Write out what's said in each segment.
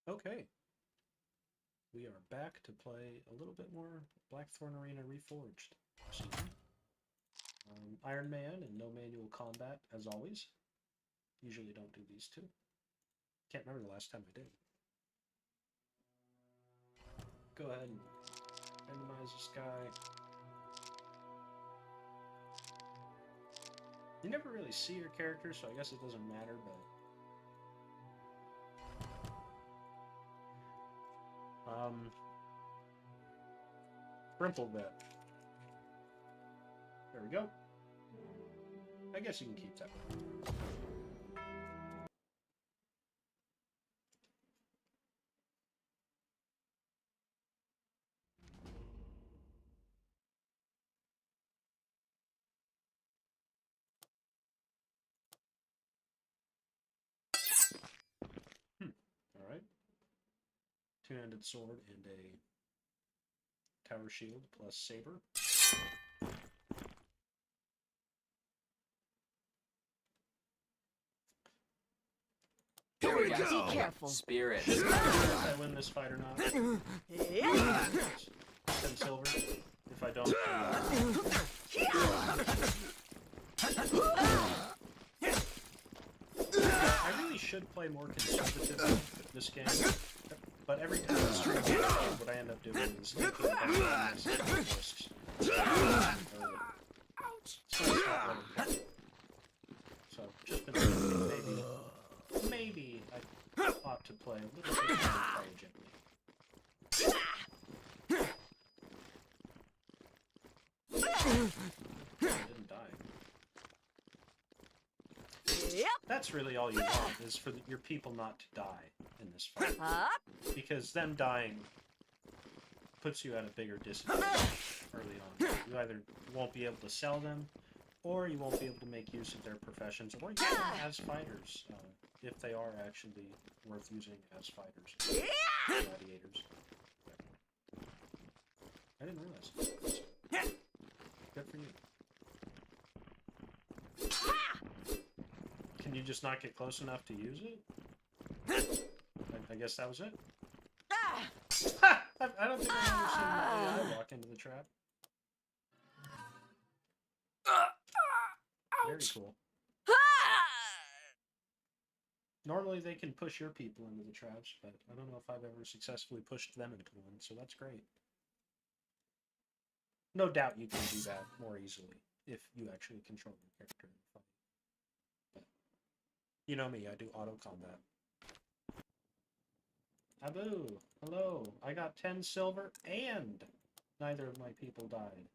Okay, we are back to play a little bit more Blackthorn Arena Reforged. Iron Man and no manual combat, as always. Usually don't do these two. Can't remember the last time I did. Go ahead and randomize this guy. You never really see your character, so I guess it doesn't matter, but... Brimple vet. There we go. I guess you can keep that one. Alright. Two-handed sword and a tower shield plus saber. Here we go. Be careful. Spirit. If I win this fight or not. 10 silver. If I don't, I really should play more conservative this game, but every time I stream what I end up doing is taking risks. So just been thinking maybe I ought to play a little bit more intelligently. I didn't die. That's really all you want, is for your people not to die in this fight. Because them dying puts you at a bigger disadvantage early on. You either won't be able to sell them, or you won't be able to make use of their professions, or use them as fighters, if they are actually worth using as fighters. Gladiators. I didn't realize. Good for you. Can you just not get close enough to use it? I guess that was it. Ha! I don't think I've ever seen my AI walk into the trap. Very cool. Normally they can push your people into the traps, but I don't know if I've ever successfully pushed them into one, so that's great. No doubt you can do that more easily if you actually control your character. But you know me, I do auto combat. Abu, hello. I got 10 silver and neither of my people died.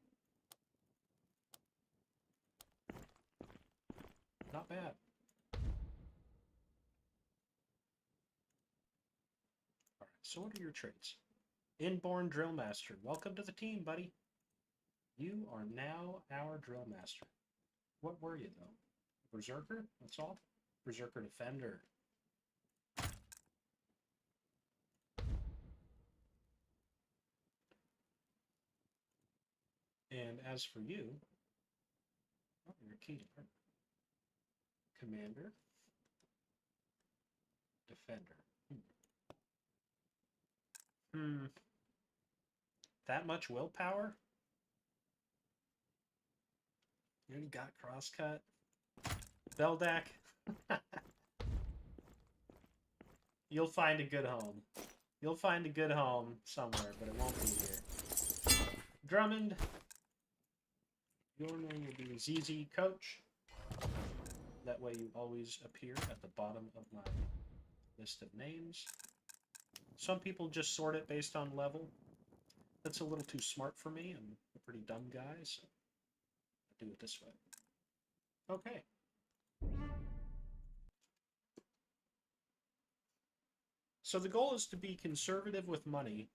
Not bad. Alright, so what are your traits? Inborn Drill Master. Welcome to the team, buddy. You are now our Drill Master. What were you, though? Berserker? That's all? Berserker Defender. And as for you, oh, you're a key to her. Commander. Defender. That much willpower? You already got crosscut? Veldak? You'll find a good home. You'll find a good home somewhere, but it won't be here. Drummond. Your name will be ZZ Coach. That way you always appear at the bottom of my list of names. Some people just sort it based on level. That's a little too smart for me. I'm a pretty dumb guy, so I do it this way. Okay. So the goal is to be conservative with money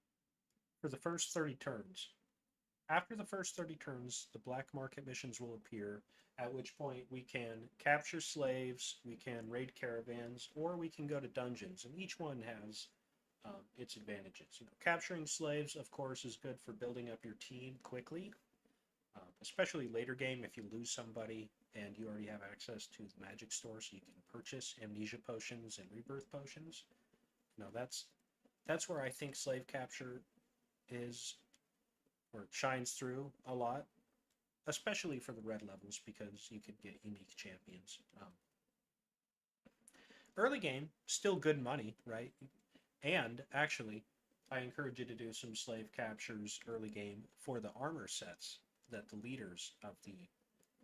for the first 30 turns. After the first 30 turns, the black market missions will appear, at which point we can capture slaves, we can raid caravans, or we can go to dungeons, and each one has its advantages. Capturing slaves, of course, is good for building up your team quickly, especially later game if you lose somebody and you already have access to the magic store, so you can purchase amnesia potions and rebirth potions. That's that's where I think slave capture is, or shines through a lot, especially for the red levels, because you could get unique champions. Early game, still good money, right? And actually, I encourage you to do some slave captures early game for the armor sets that the leaders of the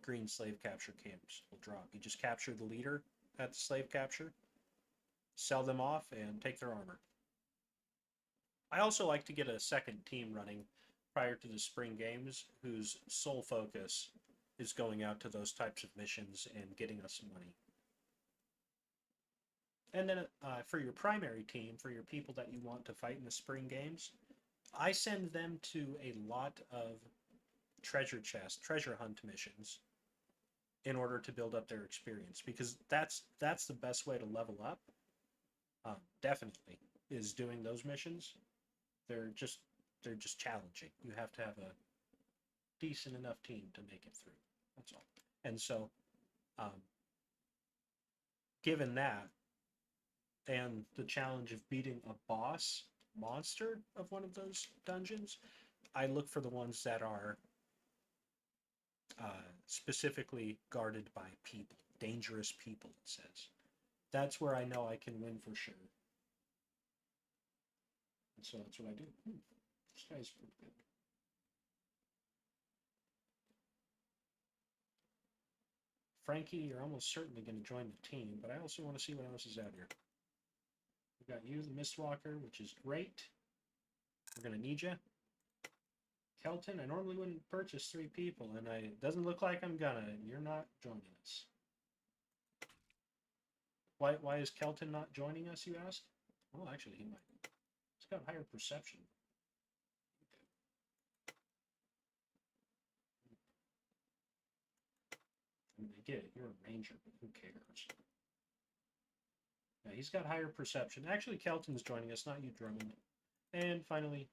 green slave capture camps will drop. You just capture the leader at the slave capture, sell them off, and take their armor. I also like to get a second team running prior to the spring games whose sole focus is going out to those types of missions and getting us some money. And then for your primary team, for your people that you want to fight in the spring games, I send them to a lot of treasure chest, treasure hunt missions in order to build up their experience, because that's the best way to level up. Definitely is doing those missions. They're just challenging. You have to have a decent enough team to make it through. That's all. And so, given that, and the challenge of beating a boss monster of one of those dungeons, I look for the ones that are specifically guarded by people, dangerous people, it says. That's where I know I can win for sure. And so that's what I do. This guy's pretty good. Frankie, you're almost certainly going to join the team, but I also want to see what else is out here. We've got you, the Mistwalker, which is great. We're going to need you. Kelton, I normally wouldn't purchase 3 people, and it doesn't look like I'm gonna, and you're not joining us. Why is Kelton not joining us, you ask? Well, actually, he might. He's got higher perception. I mean, I get it, you're a ranger, but who cares? Yeah, he's got higher perception. Actually, Kelton's joining us, not you, Drummond. And finally,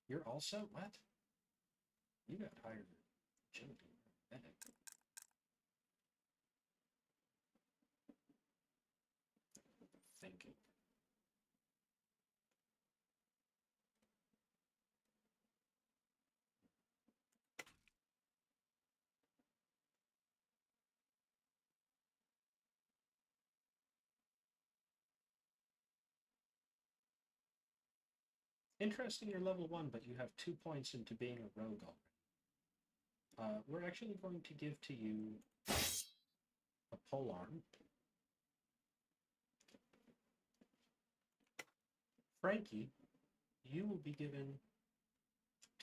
you're also what? You got higher agility. Thinking. Interesting, you're level 1, but you have 2 points into being a rogue already. We're actually going to give to you a polearm. Frankie, you will be given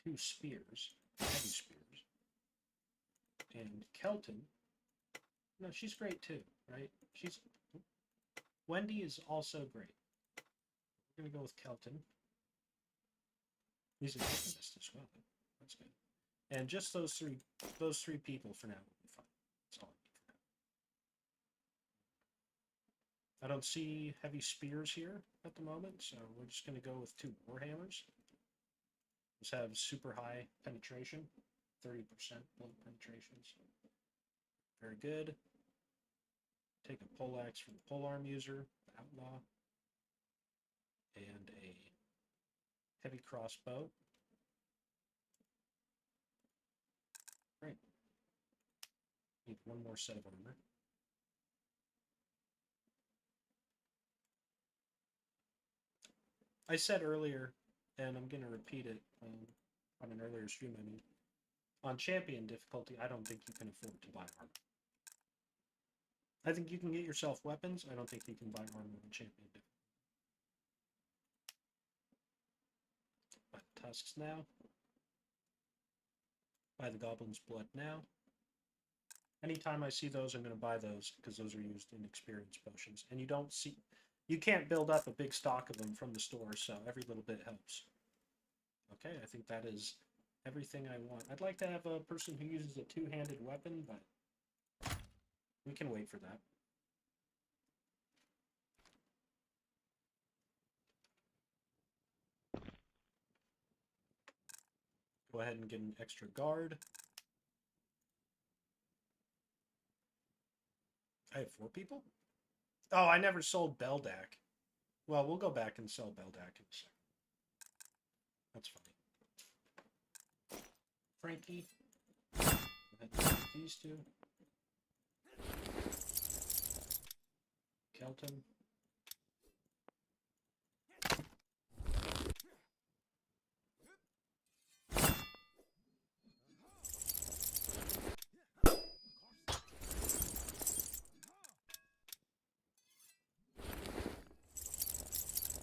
2 spears, heavy spears. And Kelton, no, she's great too, right? Wendy is also great. We're gonna go with Kelton. He's an alchemist as well. That's good. And just those three people for now will be fine. That's all I need for now. I don't see heavy spears here at the moment, so we're just gonna go with 2 warhammers. These have super high penetration, 30% bullet penetration, so very good. Take a poleaxe for the polearm user, the outlaw, and a heavy crossbow. Great. Need 1 more set of armor. I said earlier, and I'm going to repeat it on an earlier stream, I mean, on champion difficulty, I don't think you can afford to buy armor. I think you can get yourself weapons. I don't think you can buy armor on champion difficulty. Buy the tusks now. Buy the goblin's blood now. Anytime I see those, I'm going to buy those because those are used in experience potions. And you can't build up a big stock of them from the store, so every little bit helps. Okay, I think that is everything I want. I'd like to have a person who uses a 2-handed weapon, but we can wait for that. Go ahead and get an extra guard. I have 4 people? Oh, I never sold Beldak. Well, we'll go back and sell Beldak in a second. That's funny. Frankie. Go ahead and take these two. Kelton.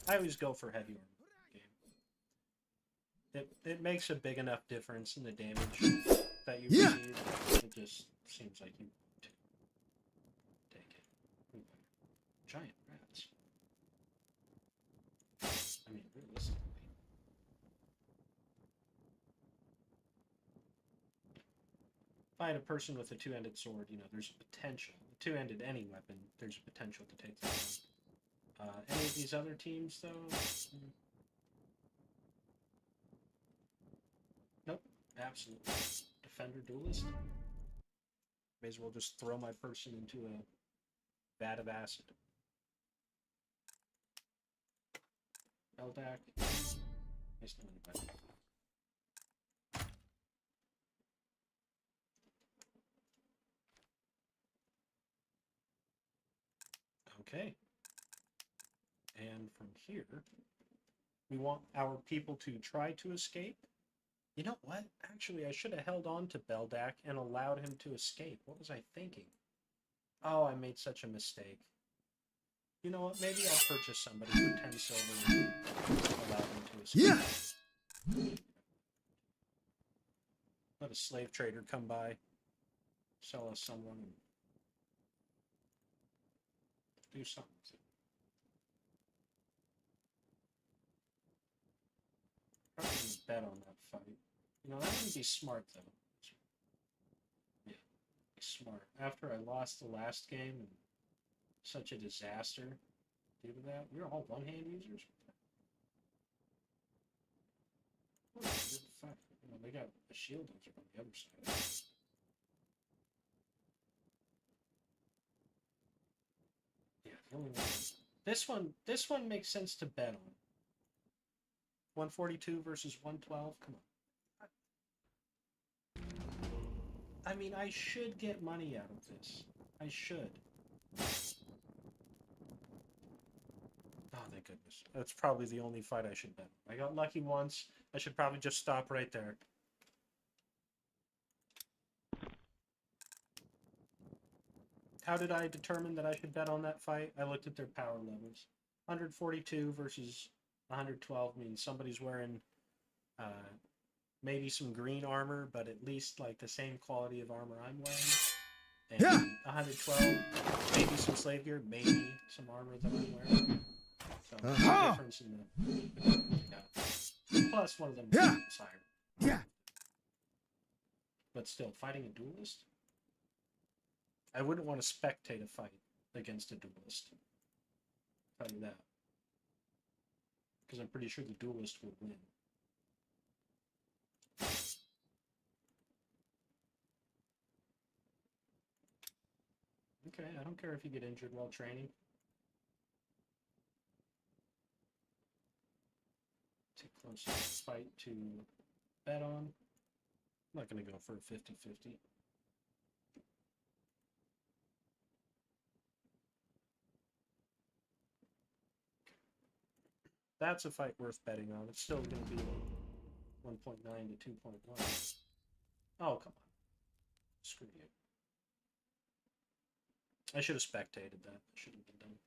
I always go for heavy armor game. It makes a big enough difference in the damage that you receive. It just seems like you take it. Ooh, giant rats. I mean, realistically. If I had a person with a two-ended sword, you know, there's a potential. Two-ended any weapon, there's a potential to take them down. Any of these other teams, though? Nope, absolutely. Defender duelist. May as well just throw my person into a vat of acid. Eldak. Nice knowing you, buddy. Okay. And from here, we want our people to try to escape. You know what? Actually, I should have held on to Beldak and allowed him to escape. What was I thinking? Oh, I made such a mistake. You know what? Maybe I'll purchase somebody for 10 silver and allow them to escape. Let a slave trader come by, sell us someone, and do something. Probably gonna bet on that fight. You know, that wouldn't be smart, though. Yeah, be smart. After I lost the last game, and such a disaster due to that, we were all one-hand users. What a good fight. You know, they got a shield hunter on the other side. Yeah, the only one. This one makes sense to bet on. 142 versus 112. Come on. I mean, I should get money out of this. I should. Oh, thank goodness. That's probably the only fight I should bet. I got lucky once. I should probably just stop right there. How did I determine that I should bet on that fight? I looked at their power levels. 142 versus 112 means somebody's wearing maybe some green armor, but at least like the same quality of armor I'm wearing. And 112, maybe some slave gear, maybe some armor that I'm wearing. So the difference in the plus one of them is higher. But still, fighting a duelist? I wouldn't want to spectate a fight against a duelist. I'll tell you that. Because I'm pretty sure the duelist would win. Okay, I don't care if you get injured while training. Too close to fight to bet on. I'm not going to go for a 50-50. That's a fight worth betting on. It's still going to be 1.9 to 2.1. Oh, come on. Screw you. I should have spectated that. That should have been done.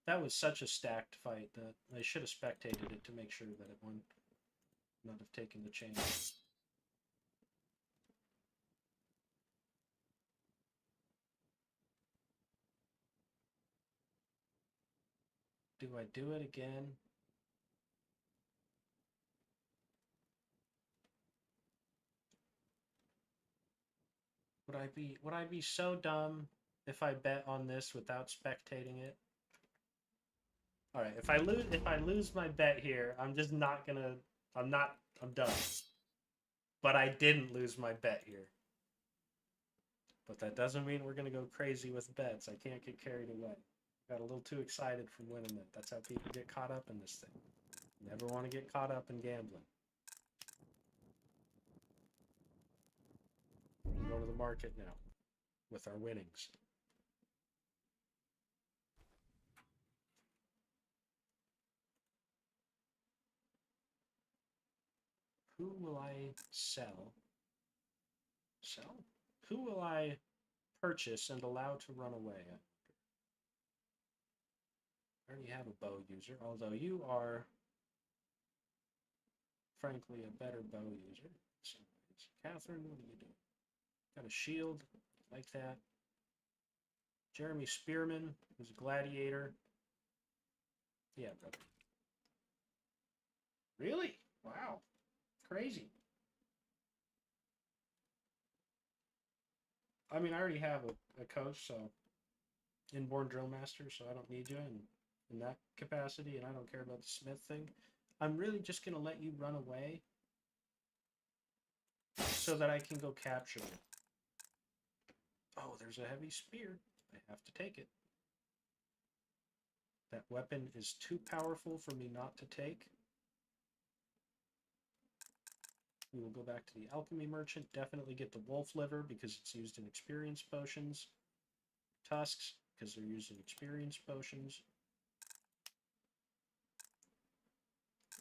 That was such a stacked fight that I should have spectated it to make sure that it won. Not have taken the chance. Do I do it again? Would I be so dumb if I bet on this without spectating it? All right, if I lose my bet here, I'm just not gonna. I'm done. But I didn't lose my bet here. But that doesn't mean we're gonna go crazy with bets. I can't get carried away. Got a little too excited from winning it. That's how people get caught up in this thing. Never want to get caught up in gambling. We go to the market now with our winnings. Who will I sell? Sell? Who will I purchase and allow to run away? I already have a bow user, although you are, frankly, a better bow user. So, Catherine, what are you doing? Got a shield, like that. Jeremy Spearman, who's a gladiator. Yeah, brother. Really? Wow. Crazy. I mean, I already have a coach, so inborn drill master, so I don't need you in that capacity, and I don't care about the smith thing. I'm really just going to let you run away so that I can go capture it. Oh, there's a heavy spear. I have to take it. That weapon is too powerful for me not to take. We will go back to the alchemy merchant. Definitely get the wolf liver because it's used in experience potions. Tusks because they're used in experience potions.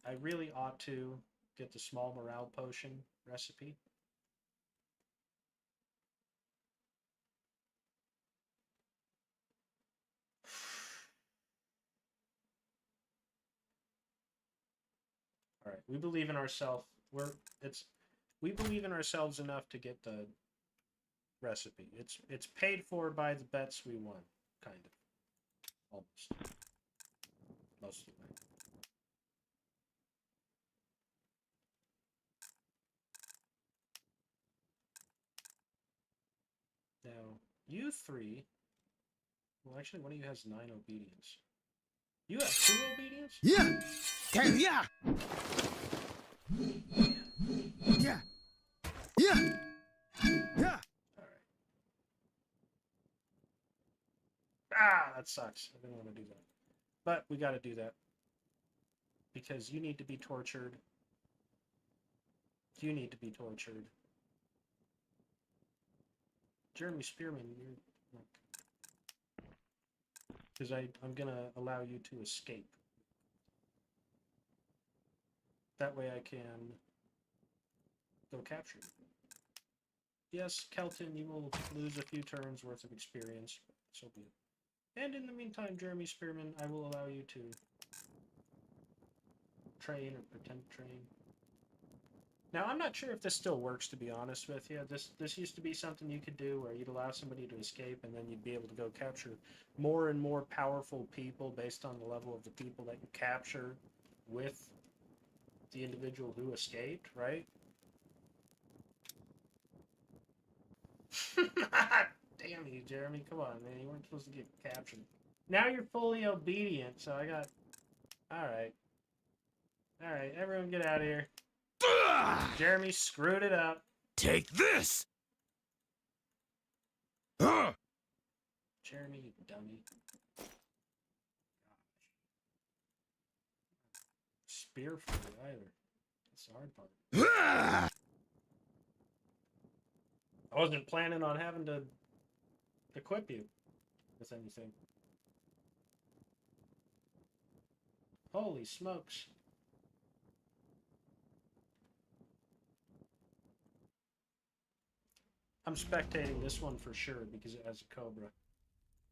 I really ought to get the small morale potion recipe. All right, we believe in ourselves. We believe in ourselves enough to get the recipe. It's paid for by the bets we won, kind of. Almost. Most of the time. Now, you three... Well, actually, one of you has 9 obedience. You have 2 obedience? Yeah! Yeah! Yeah! Yeah! Yeah! Alright. Ah, that sucks. I didn't want to do that. But we gotta do that. Because you need to be tortured. You need to be tortured. Jeremy Spearman, you're... Because I'm gonna allow you to escape. That way I can go capture you. Yes, Kelton, you will lose a few turns worth of experience, but so be it. And in the meantime, Jeremy Spearman, I will allow you to train or pretend to train. Now, I'm not sure if this still works, to be honest with you. This used to be something you could do where you'd allow somebody to escape and then you'd be able to go capture more and more powerful people based on the level of the people that you capture with the individual who escaped, right? Damn you, Jeremy. Come on, man. You weren't supposed to get captured. Now you're fully obedient, so I got... Alright. Alright, everyone get out of here. Jeremy screwed it up. Take this! Jeremy, you dummy. Gosh. Spear for you either. That's the hard part. I wasn't planning on having to equip you with anything. Holy smokes. I'm spectating this one for sure because it has a cobra.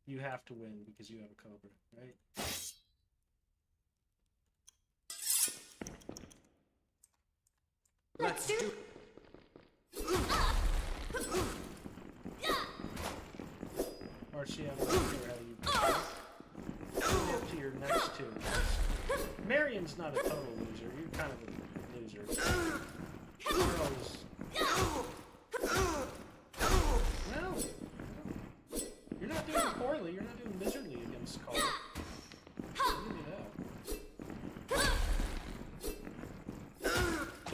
You have to win because you have a cobra, right? Let's do... Marcia, I'm not sure how you get to your next 2. Marion's not a total loser. You're kind of a loser. Girls. No. You're not doing poorly. You're not doing miserably against Cole. I'll give you that.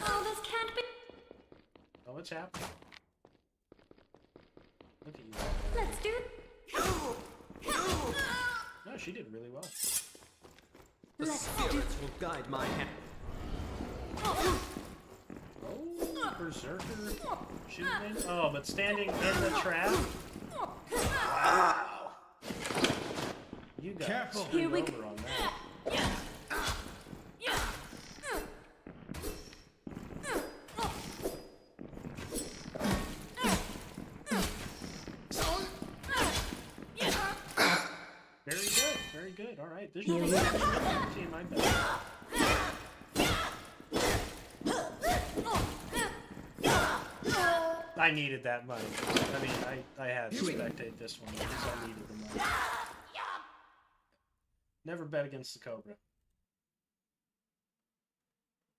Oh, this can't be... Oh, what's happening? Look at you. Let's do... No, she did really well. The spirits will guide my hand. Oh, Berserker. Shooting. Oh, but standing in the trap? Wow. You got Careful. screwed Here we over go. on that. Very good, very good. All right, this should be seeing my best. I needed that money. I mean, I had to spectate this one because I needed the money. Never bet against the Cobra.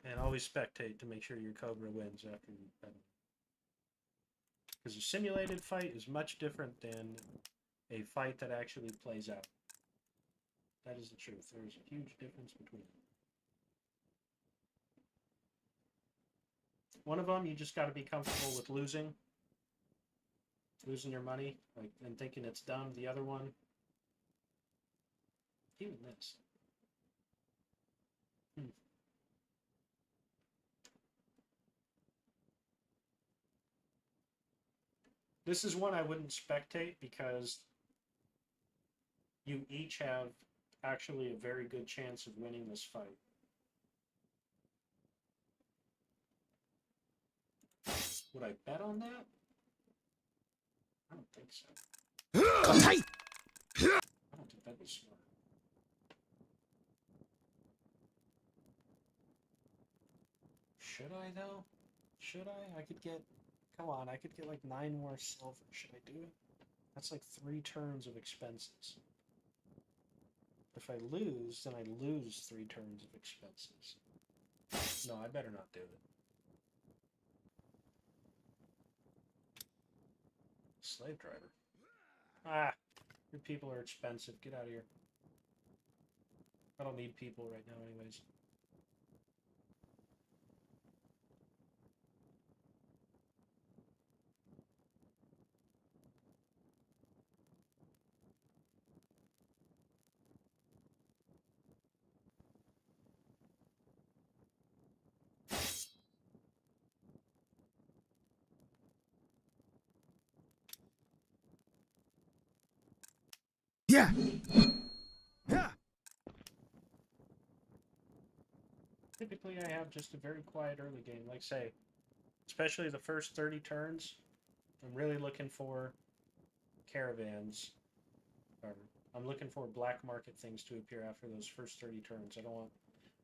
And always spectate to make sure your Cobra wins after you bet. Because a simulated fight is much different than a fight that actually plays out. That is the truth. There's a huge difference between them. One of them, you just got to be comfortable with losing your money, like, and thinking it's done. The other one, even this. This is one I wouldn't spectate because you each have actually a very good chance of winning this fight. Would I bet on that? I don't think so. I don't think that'd be smart. Should I, though? Should I? I could get... Come on, I could get like 9 more silver. Should I do it? That's like 3 turns of expenses. If I lose, then I lose 3 turns of expenses. No, I better not do it. Slave driver. Ah, your people are expensive. Get out of here. I don't need people right now anyways. Yeah. Yeah. Typically, I have just a very quiet early game. Like, say, especially the first 30 turns, I'm really looking for caravans. Or I'm looking for black market things to appear after those first 30 turns. I don't want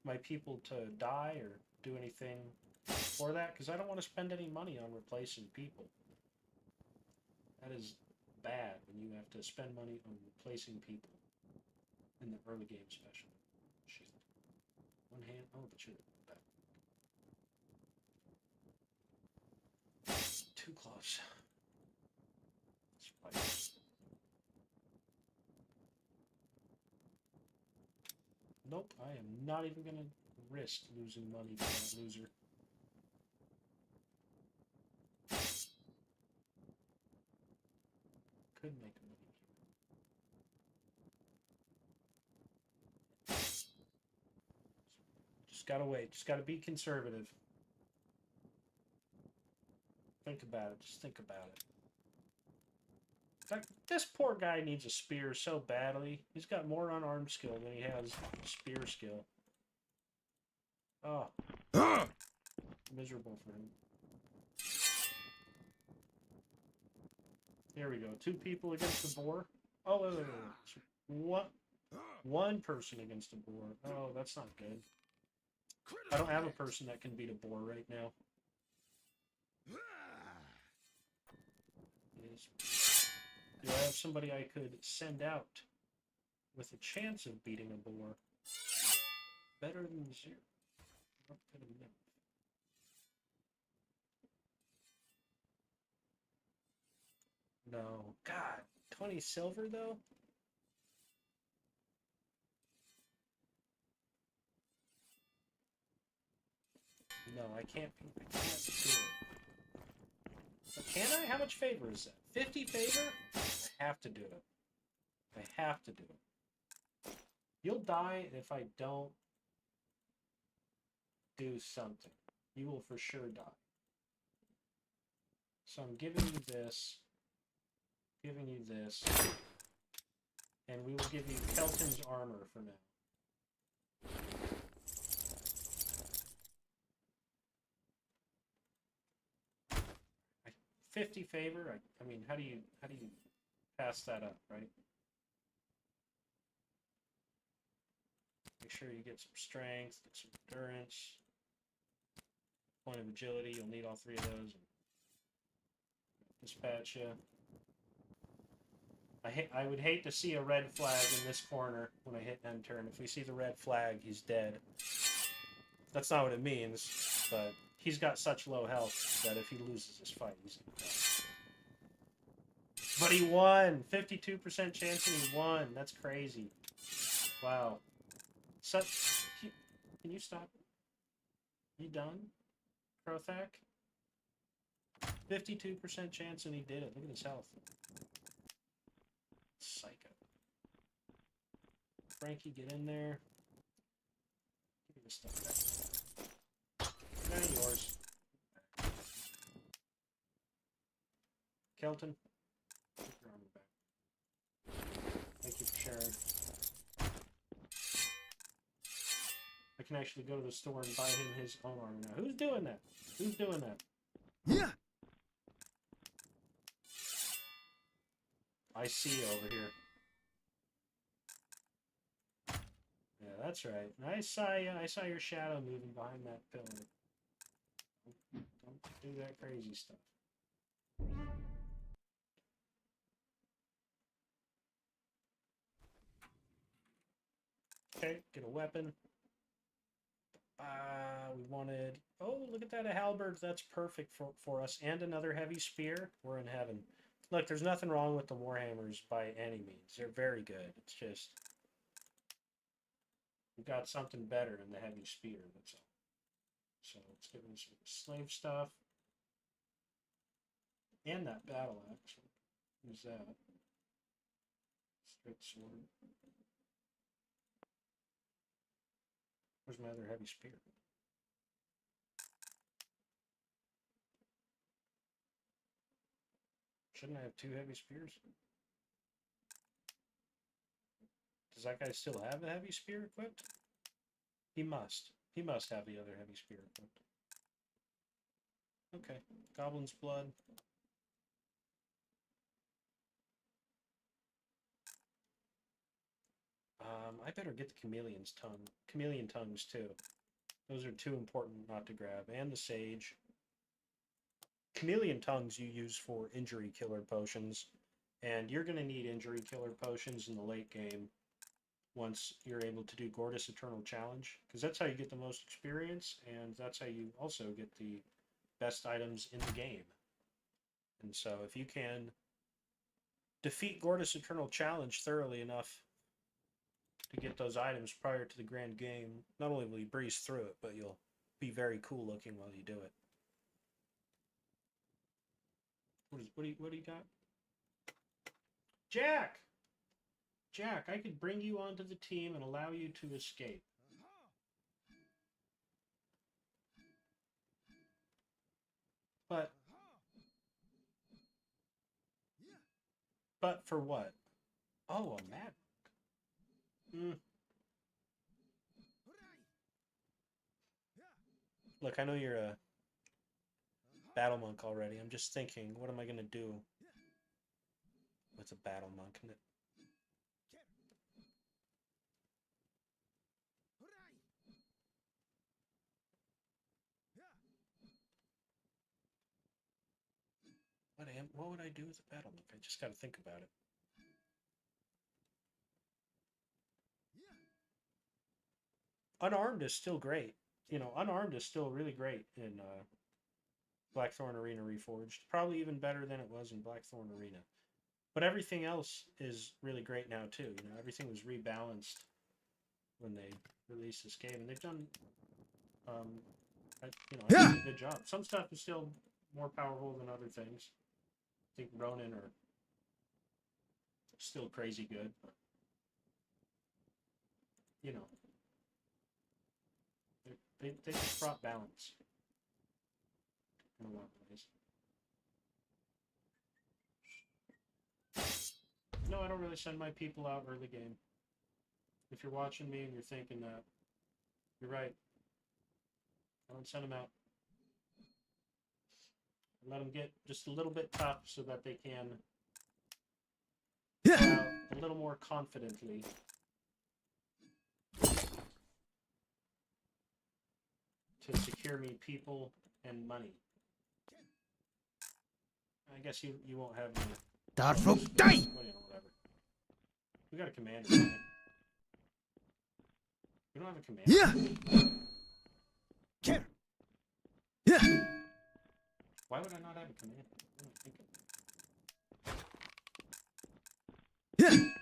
my people to die or do anything for that, because I don't want to spend any money on replacing people. That is bad when you have to spend money on replacing people in the early game, especially. Shit. One hand. Oh, but you're back. Too close. Let's fight. Nope, I am not even gonna risk losing money to that loser. Could make money here. Just gotta wait. Just gotta be conservative. Think about it. Just think about it. In fact, this poor guy needs a spear so badly. He's got more unarmed skill than he has spear skill. Oh. Miserable for him. Here we go. 2 people against the boar. Oh, wait. What? 1 person against a boar. Oh, that's not good. I don't have a person that can beat a boar right now. Do I have somebody I could send out with a chance of beating a boar? Better than 0. Not good enough. No. God. 20 silver, though? No, I can't do it. But can I? How much favor is that? 50 favor? I have to do it. I have to do it. You'll die if I don't do something. You will for sure die. So I'm giving you this, and we will give you Kelton's armor for now. 50 favor. I mean, how do you pass that up, right? Make sure you get some strength, get some endurance, point of agility. You'll need all three of those. Dispatch you. I would hate to see a red flag in this corner when I hit end turn. If we see the red flag, he's dead. That's not what it means, but he's got such low health that if he loses this fight, he's gonna die. But he won! 52% chance and he won. That's crazy. Wow. Can you stop? You done? Prothak? 52% chance and he did it. Look at his health. Psycho. Frankie, get in there. Give me this stuff back. None of yours. Kelton, take your armor back. Thank you for sharing. I can actually go to the store and buy him his own armor now. Who's doing that? Who's doing that? Yeah. I see you over here. Yeah, that's right. I saw you. I saw your shadow moving behind that pillar. Don't do that crazy stuff. Okay, get a weapon. We wanted... Oh, look at that, a halberd. That's perfect for us. And another heavy spear. We're in heaven. Look, there's nothing wrong with the Warhammers by any means. They're very good. It's just... We've got something better in the heavy spear, that's all. So let's give him some slave stuff. And that battle axe. Use that. Straight sword. Where's my other heavy spear? Shouldn't I have two heavy spears? Does that guy still have a heavy spear equipped? He must. He must have the other heavy spear equipped. Okay. Goblin's blood. I better get the chameleon tongues too. Those are too important not to grab. And the sage. Chameleon tongues you use for injury killer potions. And you're going to need injury killer potions in the late game once you're able to do Gortys Eternal Challenge. Because that's how you get the most experience, and that's how you also get the best items in the game. And so if you can defeat Gortys Eternal Challenge thoroughly enough to get those items prior to the grand game, not only will you breeze through it, but you'll be very cool looking while you do it. What do you got? Jack! Jack, I could bring you onto the team and allow you to escape. But for what? Oh, a mad monk. Look, I know you're a battle monk already. I'm just thinking, what am I going to do with a battle monk? What would I do with a battle monk? I just got to think about it. Unarmed is still great. You know, unarmed is still really great in Blackthorn Arena Reforged. Probably even better than it was in Blackthorn Arena. But everything else is really great now too. You know, everything was rebalanced when they released this game, and they've done, a good job. Some stuff is still more powerful than other things. I think Ronin are still crazy good. But you know, they just brought balance in a lot of ways. No, I don't really send my people out early game. If you're watching me and you're thinking that, you're right. I don't send them out. I let them get just a little bit tough so that they can go out a little more confidently. To secure me people and money. I guess you won't have any. Darfrog, die! Well, you know, whatever. We got a commander, right? We don't have a commander. Yeah! Care! Yeah! Why would I not have a commander? What am I thinking? Yeah!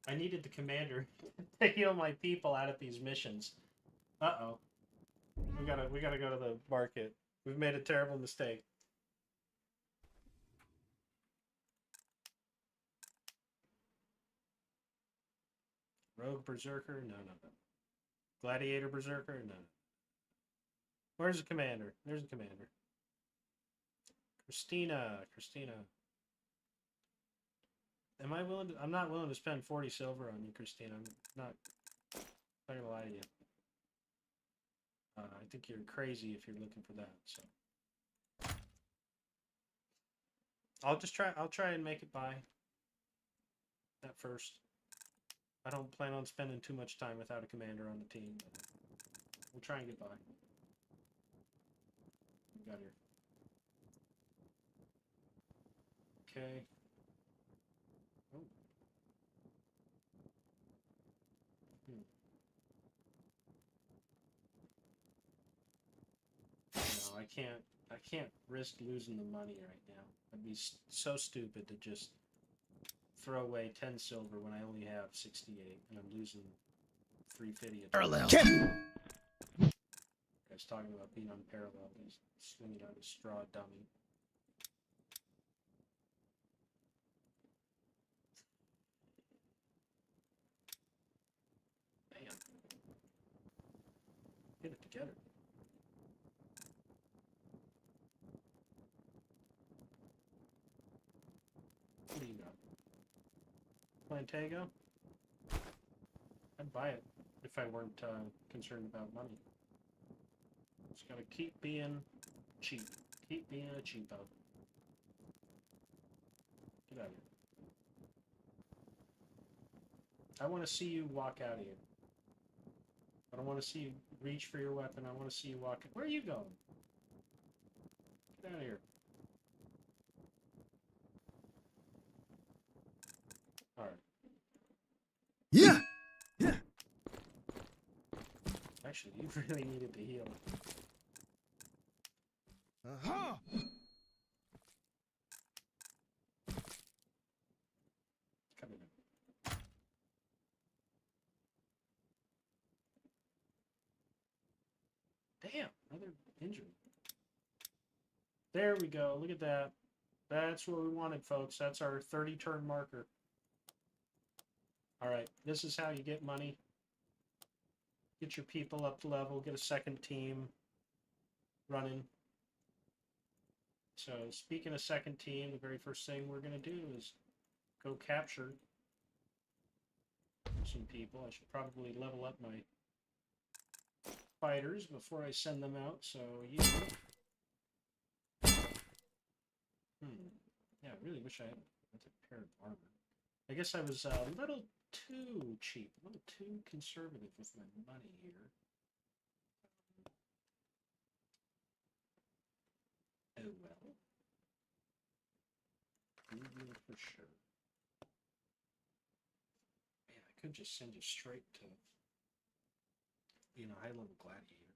I needed the commander to heal my people out of these missions. Uh-oh. We gotta go to the market. We've made a terrible mistake. Rogue Berserker? No. Gladiator Berserker? No. Where's the commander? There's the commander. Christina. Am I willing to... I'm not willing to spend 40 silver on you, Christina. I'm not gonna lie to you. I think you're crazy if you're looking for that, so... I'll try and make it by. At first. I don't plan on spending too much time without a commander on the team, but we'll try and get by. We got here. Okay. Oh. No, I can't risk losing the money right now. I'd be so stupid to just throw away 10 silver when I only have 68 and I'm losing 350 a Parallel. Guy's talking about being unparalleled. He's swinging out a straw dummy. Damn. Get it together. What do you got? Plantago? I'd buy it if I weren't concerned about money. Just gotta keep being cheap. Keep being a cheapo. Get out of here. I want to see you walk out of here. I don't want to see you reach for your weapon. I want to see you walk. Where are you going? Get out of here. Alright. Yeah! Actually, you really needed to heal. Uh-huh! Come in. Damn, another injury. There we go. Look at that. That's what we wanted, folks. That's our 30-turn marker. Alright, this is how you get money. Get your people up to level. Get a second team running. So, speaking of second team, the very first thing we're going to do is go capture some people. I should probably level up my fighters before I send them out. So, you... Yeah, I really wish I had a pair of armor. I guess I was a little too cheap, a little too conservative with my money here. Oh well. Google for sure. Man, I could just send you straight to being a high-level gladiator.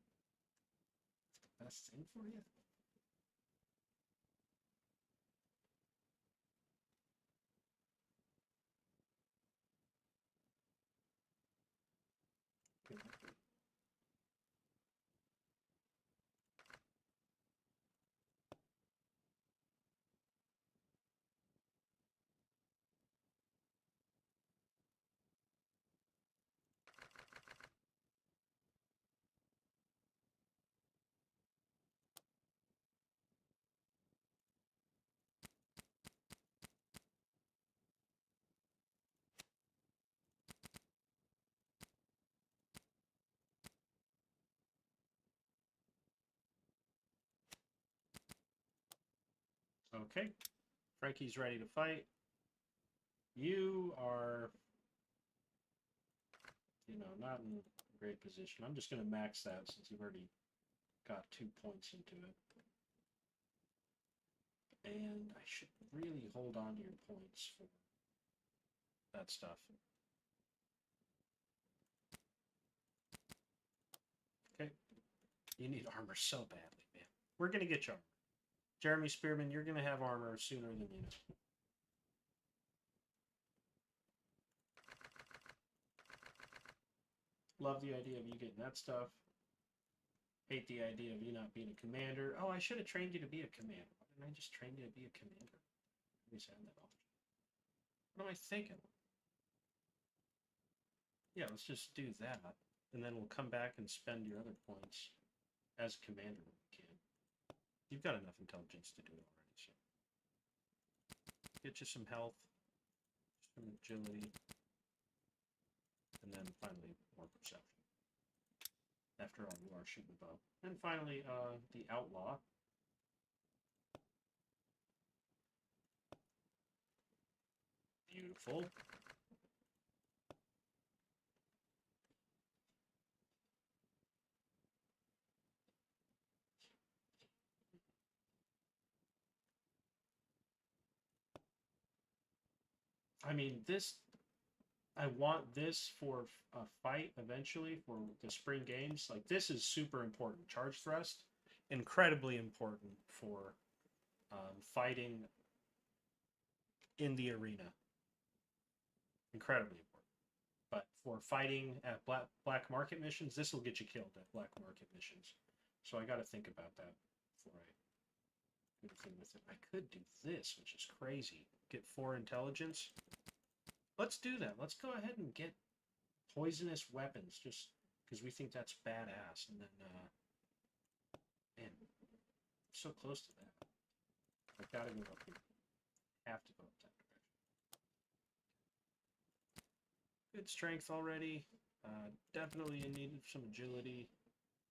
The best thing for you? Okay. Frankie's ready to fight. You are, not in a great position. I'm just going to max that since you've already got 2 points into it. And I should really hold on to your points for that stuff. Okay. You need armor so badly, man. We're going to get you armor. Jeremy Spearman, you're going to have armor sooner than you know. Love the idea of you getting that stuff. Hate the idea of you not being a commander. Oh, I should have trained you to be a commander. Why didn't I just train you to be a commander? At least I had that option. What am I thinking? Yeah, let's just do that. And then we'll come back and spend your other points as commander when we can. You've got enough intelligence to do it already, so. Get you some health, some agility, and then finally more perception. After all, you are shooting bow. And finally, the outlaw. Beautiful. I mean, I want this for a fight eventually for the spring games. Like, this is super important. Charge thrust, incredibly important for fighting in the arena. Incredibly important. But for fighting at black market missions, this will get you killed at black market missions. So I got to think about that before I do anything with it. I could do this, which is crazy. Get 4 intelligence. Let's do that. Let's go ahead and get poisonous weapons, just because we think that's badass. And then, man, I'm so close to that. I gotta go up here. Have to go up that direction. Good strength already. Definitely in need of some agility.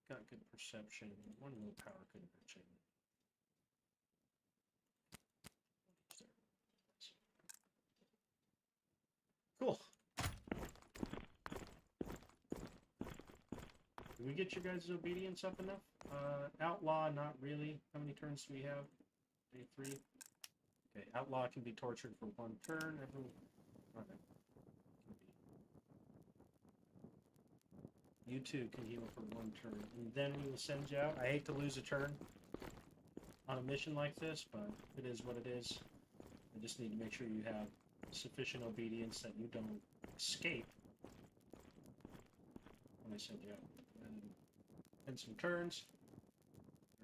Got good perception. 1 willpower couldn't hurt you. Cool. Did we get your guys' obedience up enough? Outlaw, not really. How many turns do we have? 3. Okay, outlaw can be tortured for 1 turn. Okay. You too can heal for 1 turn. And then we will send you out. I hate to lose a turn on a mission like this, but it is what it is. I just need to make sure you have sufficient obedience that you don't escape when I send you out. And some turns.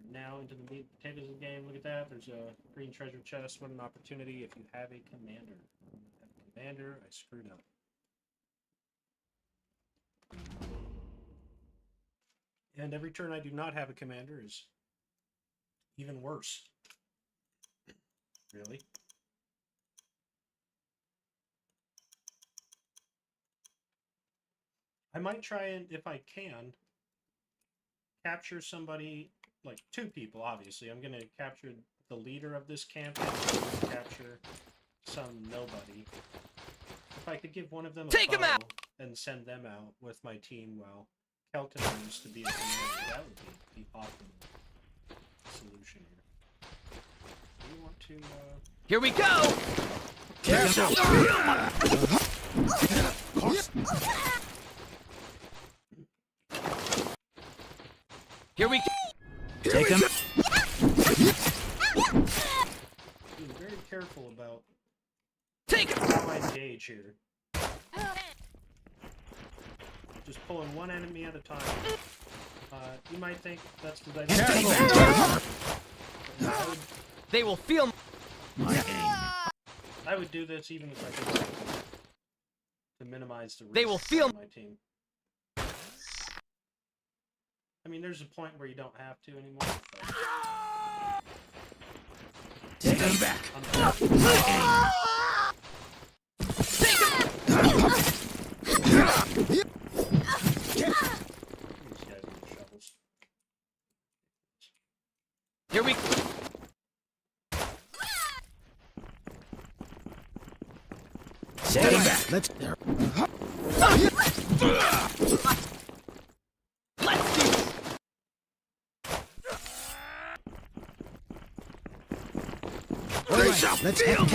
We're now into the meat and potatoes of the game. Look at that. There's a green treasure chest. What an opportunity if you have a commander. If you have a commander, I screwed up. And every turn I do not have a commander is even worse. Really? I might try and, if I can, capture somebody, like 2 people, obviously. I'm going to capture the leader of this camp and capture some nobody. If I could give one of them a bow and send them out with my team while Kelton needs to be a commander, that would be the optimal solution here. Do you want to, Here we go! Here we go! Take him! Being very careful about Take him! how I engage here. Just pulling one enemy at a time. You might think that's because They will feel I would do this even if I could to minimize the risk They will feel on my team. I mean, there's a point where you don't have to anymore. But Take him back. Here we Stay back. Let's. All right, let's get them.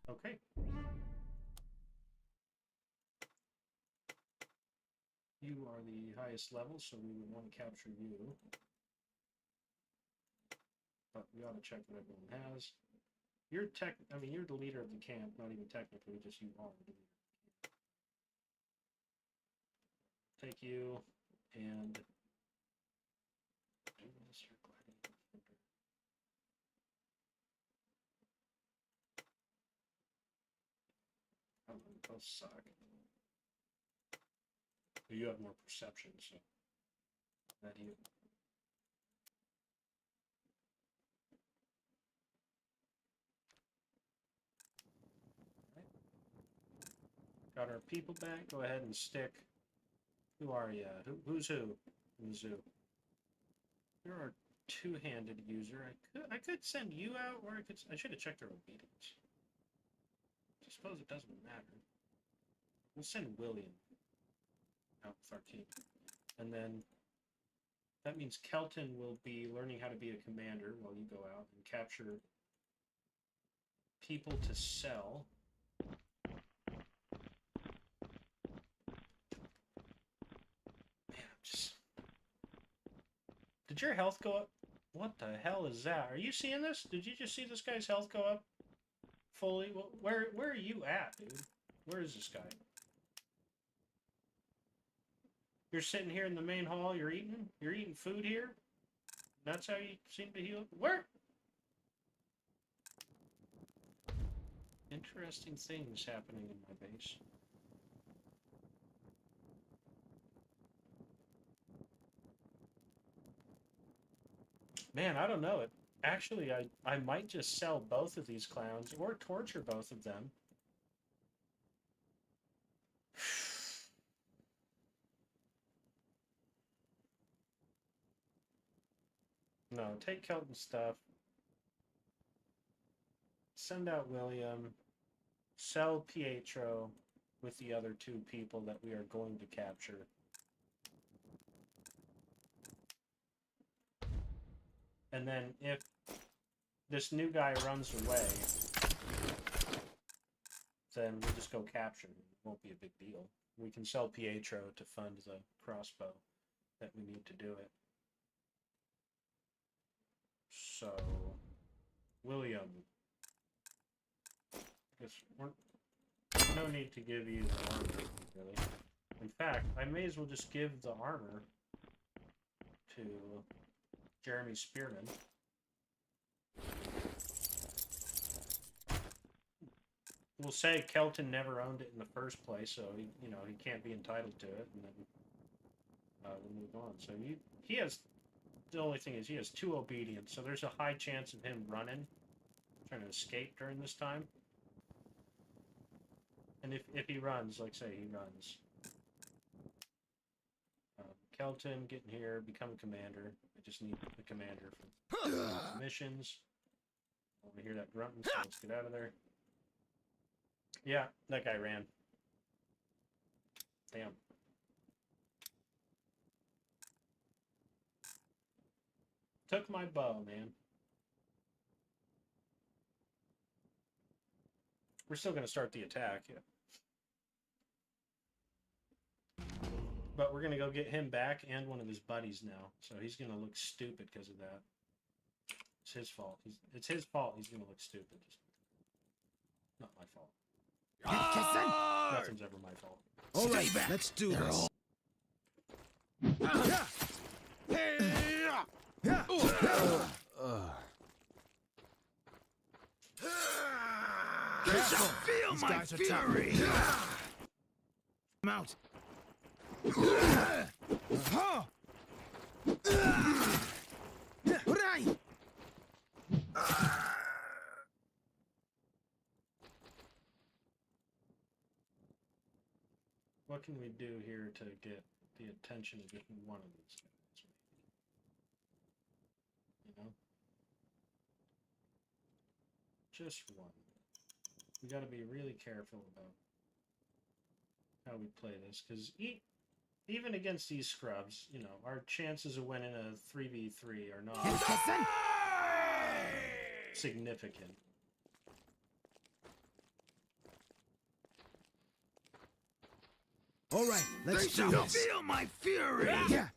Okay. You are the highest level, so we would want to capture you. But we ought to check what everyone has. You're you're the leader of the camp, not even technically, just you are the leader. Take you and do this or gladiator defender. I don't know, both suck. But you have more perception, so that you. Got our people back. Go ahead and stick. Who are you? Who's who in the zoo? You're our two-handed user. I could send you out, or I should have checked their obedience. I suppose it doesn't matter. We'll send William out with our team, and then that means Kelton will be learning how to be a commander while you go out and capture people to sell. Did your health go up? What the hell is that? Are you seeing this? Did you just see this guy's health go up fully? Where are you at, dude? Where is this guy? You're sitting here in the main hall. You're eating food here. That's how you seem to heal. Where? Interesting things happening in my base. Man, I don't know. Actually, I might just sell both of these clowns or torture both of them. No, take Kelton's stuff. Send out William. Sell Pietro with the other two people that we are going to capture. And then if this new guy runs away, then we'll just go capture him. It won't be a big deal. We can sell Pietro to fund the crossbow that we need to do it. So, William. Guess no need to give you the armor, really. In fact, I may as well just give the armor to Jeremy Spearman. We'll say Kelton never owned it in the first place, so he can't be entitled to it, and then we'll move on. So he has. The only thing is he has 2 obedience, so there's a high chance of him running, trying to escape during this time. And if he runs, like say he runs, Kelton, get in here, become a commander. I just need the commander for missions. I want to hear that grunting, so let's get out of there. Yeah, that guy ran. Damn. Took my bow, man. We're still going to start the attack, yeah. But we're going to go get him back and one of his buddies now. So he's going to look stupid because of that. It's his fault. It's his fault he's going to look stupid. Just not my fault. Nothing's ever my fault. All right, let's do this. Feel my fury. I'm out. What can we do here to get the attention of just one of these guys? You know? Just one. We got to be really careful about how we play this, because even against these scrubs, you know, our chances of winning a 3v3 are not significant. All right, let's do this. Feel my fury! Yeah.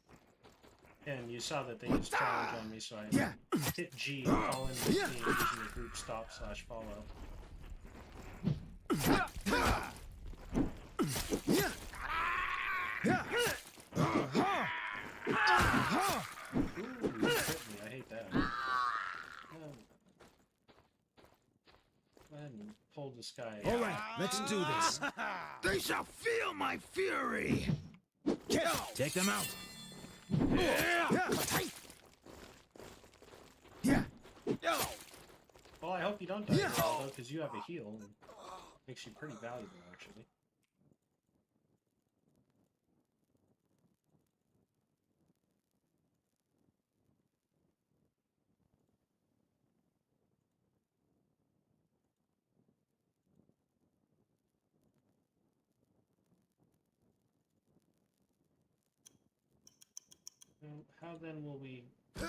And you saw that they used challenge on me, so I hit G and call in the team using the group stop/follow. Ooh, you hit me. I hate that. Go ahead and pull this guy. All right, let's do this. They shall feel my fury! Take them out. Well, I hope you don't die, Ronaldo, because you have a heal. And makes you pretty valuable, actually. Well, how then will we... There we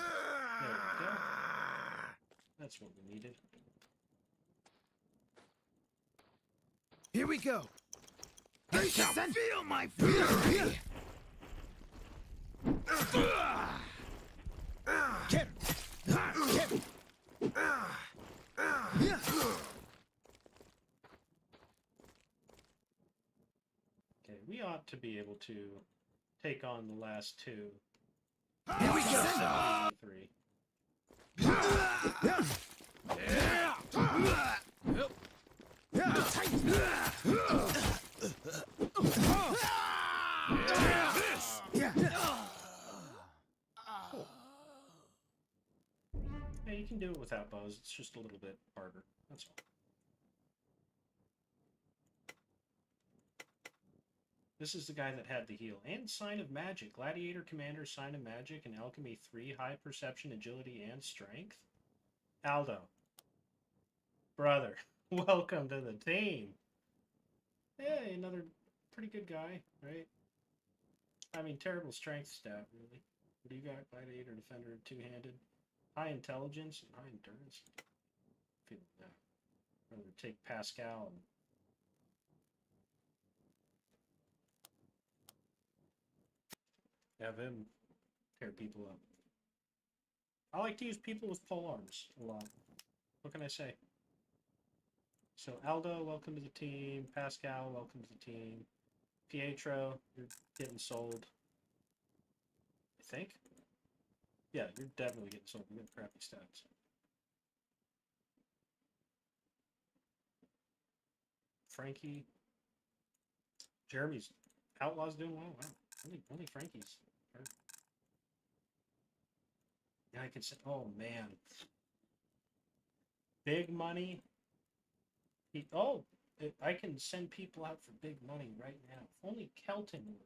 go. That's what we needed. Here we go. They shall feel my fury! Get him. Okay, we ought to be able to take on the last two. Here we go. Three. Yeah, you can do it without bows. It's just a little bit harder. That's all. This is the guy that had the heal. And Sign of Magic. Gladiator, Commander, Sign of Magic, and Alchemy 3. High Perception, Agility, and Strength. Aldo. Brother. Welcome to the team. Hey, another pretty good guy, right? I mean, terrible strength stat, really. What do you got? Gladiator, Defender, two-handed. High Intelligence and High Endurance. Feel that. Rather take Pascal and... have him tear people up. I like to use people with pole arms a lot. What can I say? So Aldo, welcome to the team. Pascal, welcome to the team. Pietro, you're getting sold. I think. Yeah, you're definitely getting sold. You got crappy stats. Frankie. Jeremy's Outlaw's doing well. Wow. Only Frankie's. Yeah, I can say, oh man. Big money. I can send people out for big money right now. If only Kelton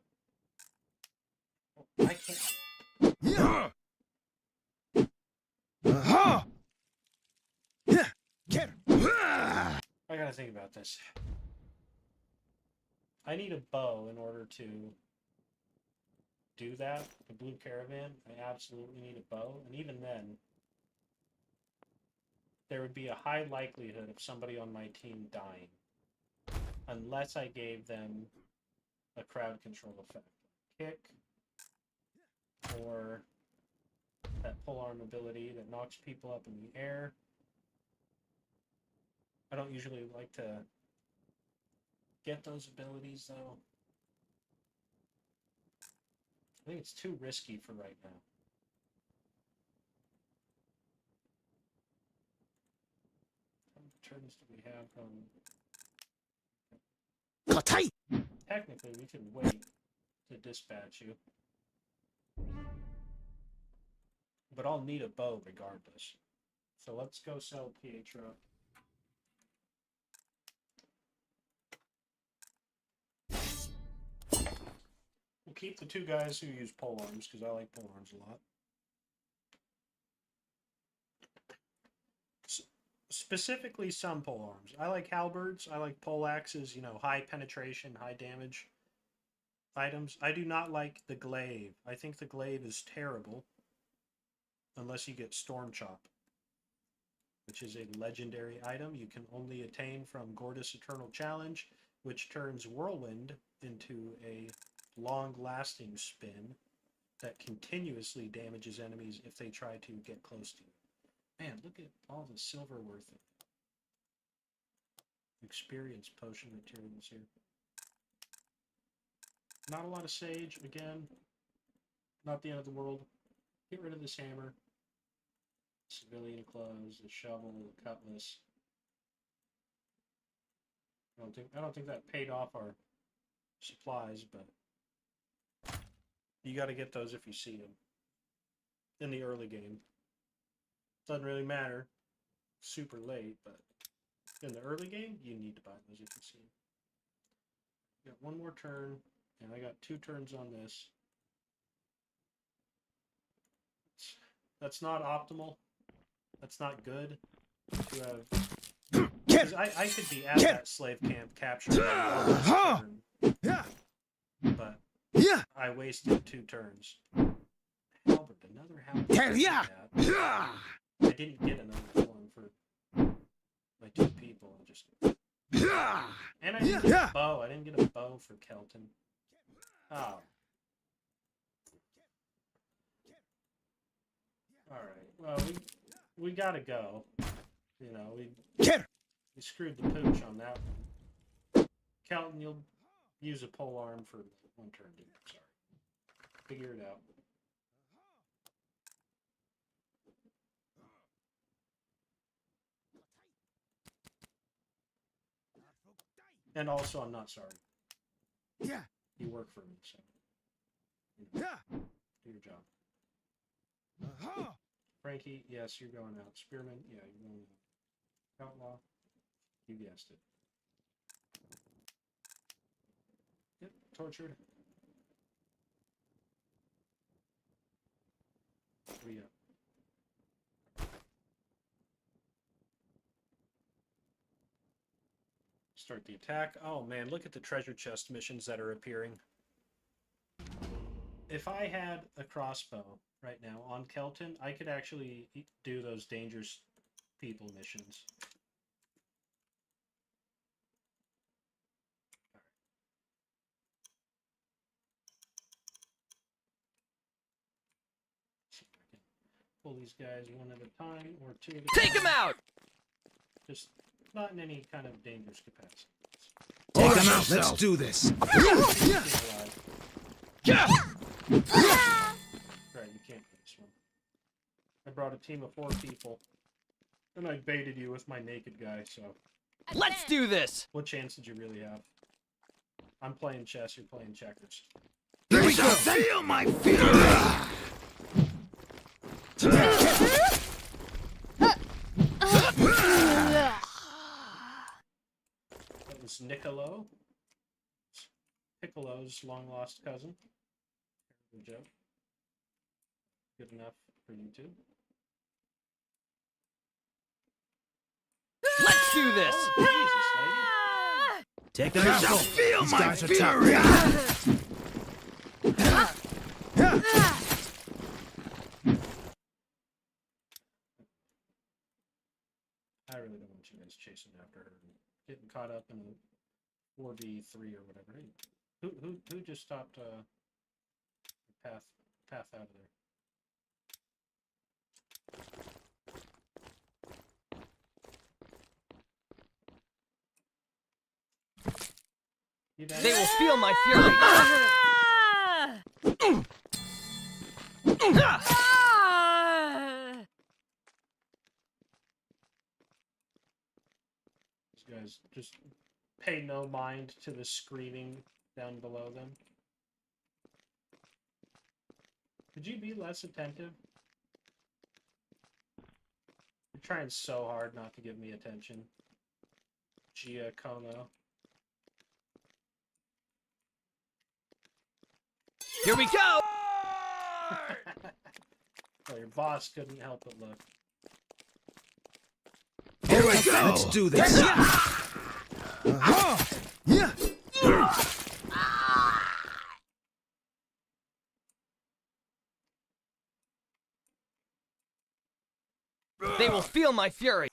would. I can't. Yeah. Get him. I gotta think about this. I need a bow in order to do that. The Blue Caravan. I absolutely need a bow. And even then, there would be a high likelihood of somebody on my team dying. Unless I gave them a crowd control effect. Kick. Or that polearm ability that knocks people up in the air. I don't usually like to get those abilities, though. I think it's too risky for right now. How many turns do we have on... Technically, we can wait to dispatch you. But I'll need a bow regardless. So let's go sell Pietro. We'll keep the two guys who use polearms, because I like polearms a lot. Specifically some pole arms. I like halberds. I like pole axes, you know, high penetration, high damage items. I do not like the glaive. I think the glaive is terrible. Unless you get Storm Chop, which is a legendary item you can only attain from Gortys Eternal Challenge, which turns Whirlwind into a long-lasting spin that continuously damages enemies if they try to get close to you. Man, look at all the silver worth it. Experience potion materials here. Not a lot of sage, again. Not the end of the world. Get rid of this hammer. Civilian clothes, the shovel, the cutlass. I don't think that paid off our supplies, but you got to get those if you see them in the early game. Doesn't really matter super late, but in the early game, you need to buy those if you see them. Got one more turn, and I got 2 turns on this. That's not optimal. That's not good. To have, because I could be at that slave camp capturing but I wasted 2 turns. Halberd, another halberd. I didn't get another one for my 2 people. And I didn't get a bow. I didn't get a bow for Kelton. Oh. Alright, well, we gotta go. You know, we screwed the pooch on that one. Kelton, you'll use a pole arm for 1 turn, dude. Sorry. Figure it out. And also, I'm not sorry. Yeah. You work for me, so. You know, do your job. Frankie, yes, you're going out. Spearman, yeah, you're going out. Outlaw, you guessed it. Yep, tortured. What do you got? Start the attack. Oh man, look at the treasure chest missions that are appearing. If I had a crossbow right now on Kelton, I could actually do those dangerous people missions. All right. See if I can pull these guys one at a time or 2 at a time. Take him out! Just not in any kind of dangerous capacity. Take him out. Let's do this. Right, you can't do this one. I brought a team of 4 people, and I baited you with my naked guy, so... Let's do this! What chance did you really have? I'm playing chess, you're playing checkers. Here we go. Feel my fury. That was Niccolo. Piccolo's long-lost cousin. Good joke. Good enough for you two. Let's do this! Oh, Jesus, lady. Take them out. Feel These my guys are fury. I really don't want you guys chasing after her and getting caught up in a 4v3 or whatever. Hey, who just stopped path out of there? They will feel my fury! These guys just pay no mind to the screaming down below them. Could you be less attentive? You're trying so hard not to give me attention. Giacomo. Here we go! Well, your boss couldn't help but look. Here we go. Let's do this. Yeah. They will feel my fury.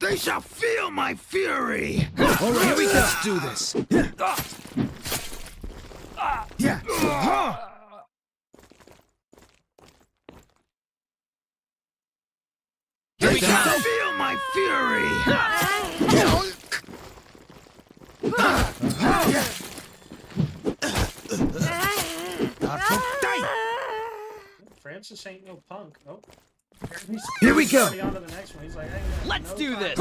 They shall feel my fury! All right, here we go. Let's do this. Yeah. They shall feel my fury! Francis ain't no punk. Oh. Here we go. Already on to the next one. He's like, hey, Let's no do time. this.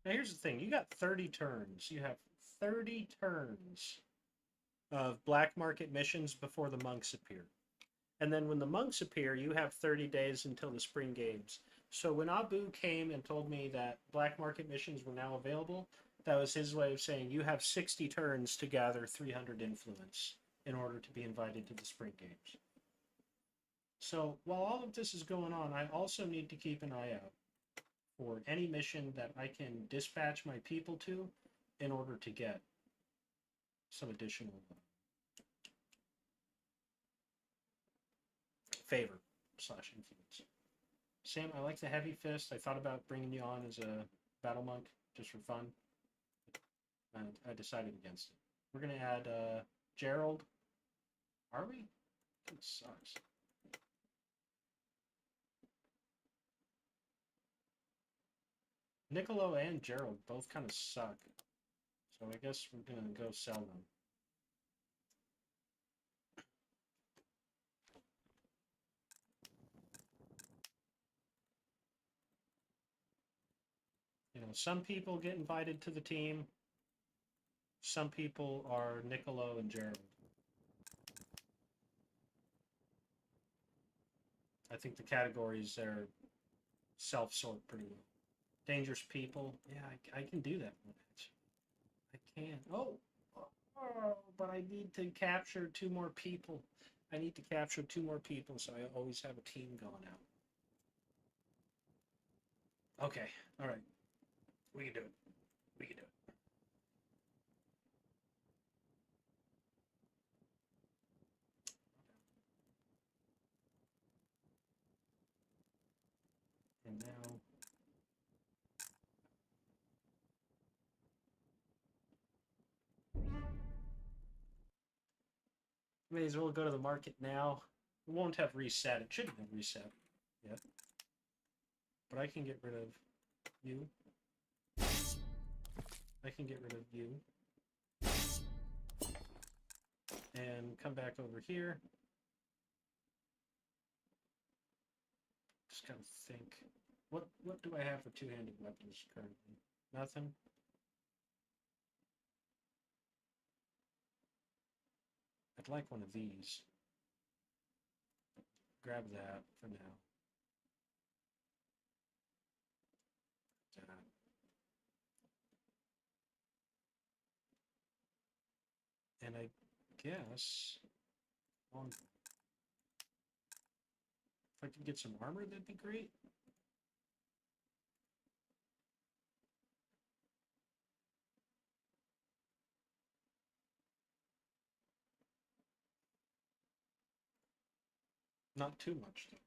Now here's the thing, you got 30 turns. You have 30 turns of black market missions before the monks appear. And then when the monks appear, you have 30 days until the spring games. So when Abu came and told me that black market missions were now available, that was his way of saying you have 60 turns to gather 300 influence in order to be invited to the spring games. So while all of this is going on, I also need to keep an eye out for any mission that I can dispatch my people to in order to get some additional favor / influence. Sam, I like the heavy fist. I thought about bringing you on as a battle monk just for fun, and I decided against it. We're gonna add Gerald. Are we? It sucks. Niccolo and Gerald both kind of suck, so I guess we're gonna go sell them. You know, some people get invited to the team. Some people are Niccolo and Gerald. I think the categories there self-sort pretty well. Dangerous people. Yeah, I can do that. I can. Oh, but I need to capture 2 more people. I need to capture 2 more people, so I always have a team going out. Okay, all right. We can do it. We can do it. And now... may as well go to the market now. It won't have reset. It shouldn't have reset yet. But I can get rid of you. I can get rid of you. And come back over here. Just gotta think. What do I have for two-handed weapons currently? Nothing? I'd like one of these. Grab that for now. That. And I guess if I could get some armor, that'd be great. Not too much, though.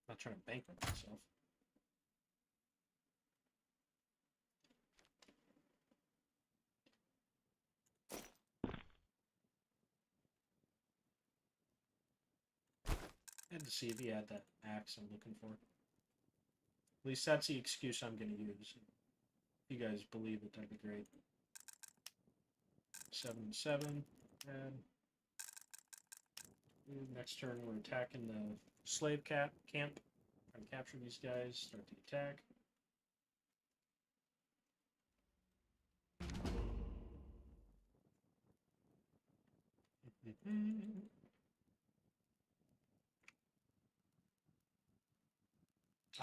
Not trying to bankrupt myself. I had to see if he had that axe I'm looking for. At least that's the excuse I'm going to use. If you guys believe it, that'd be great. 7-7. And next turn we're attacking the slave camp. Trying to capture these guys. Start the attack.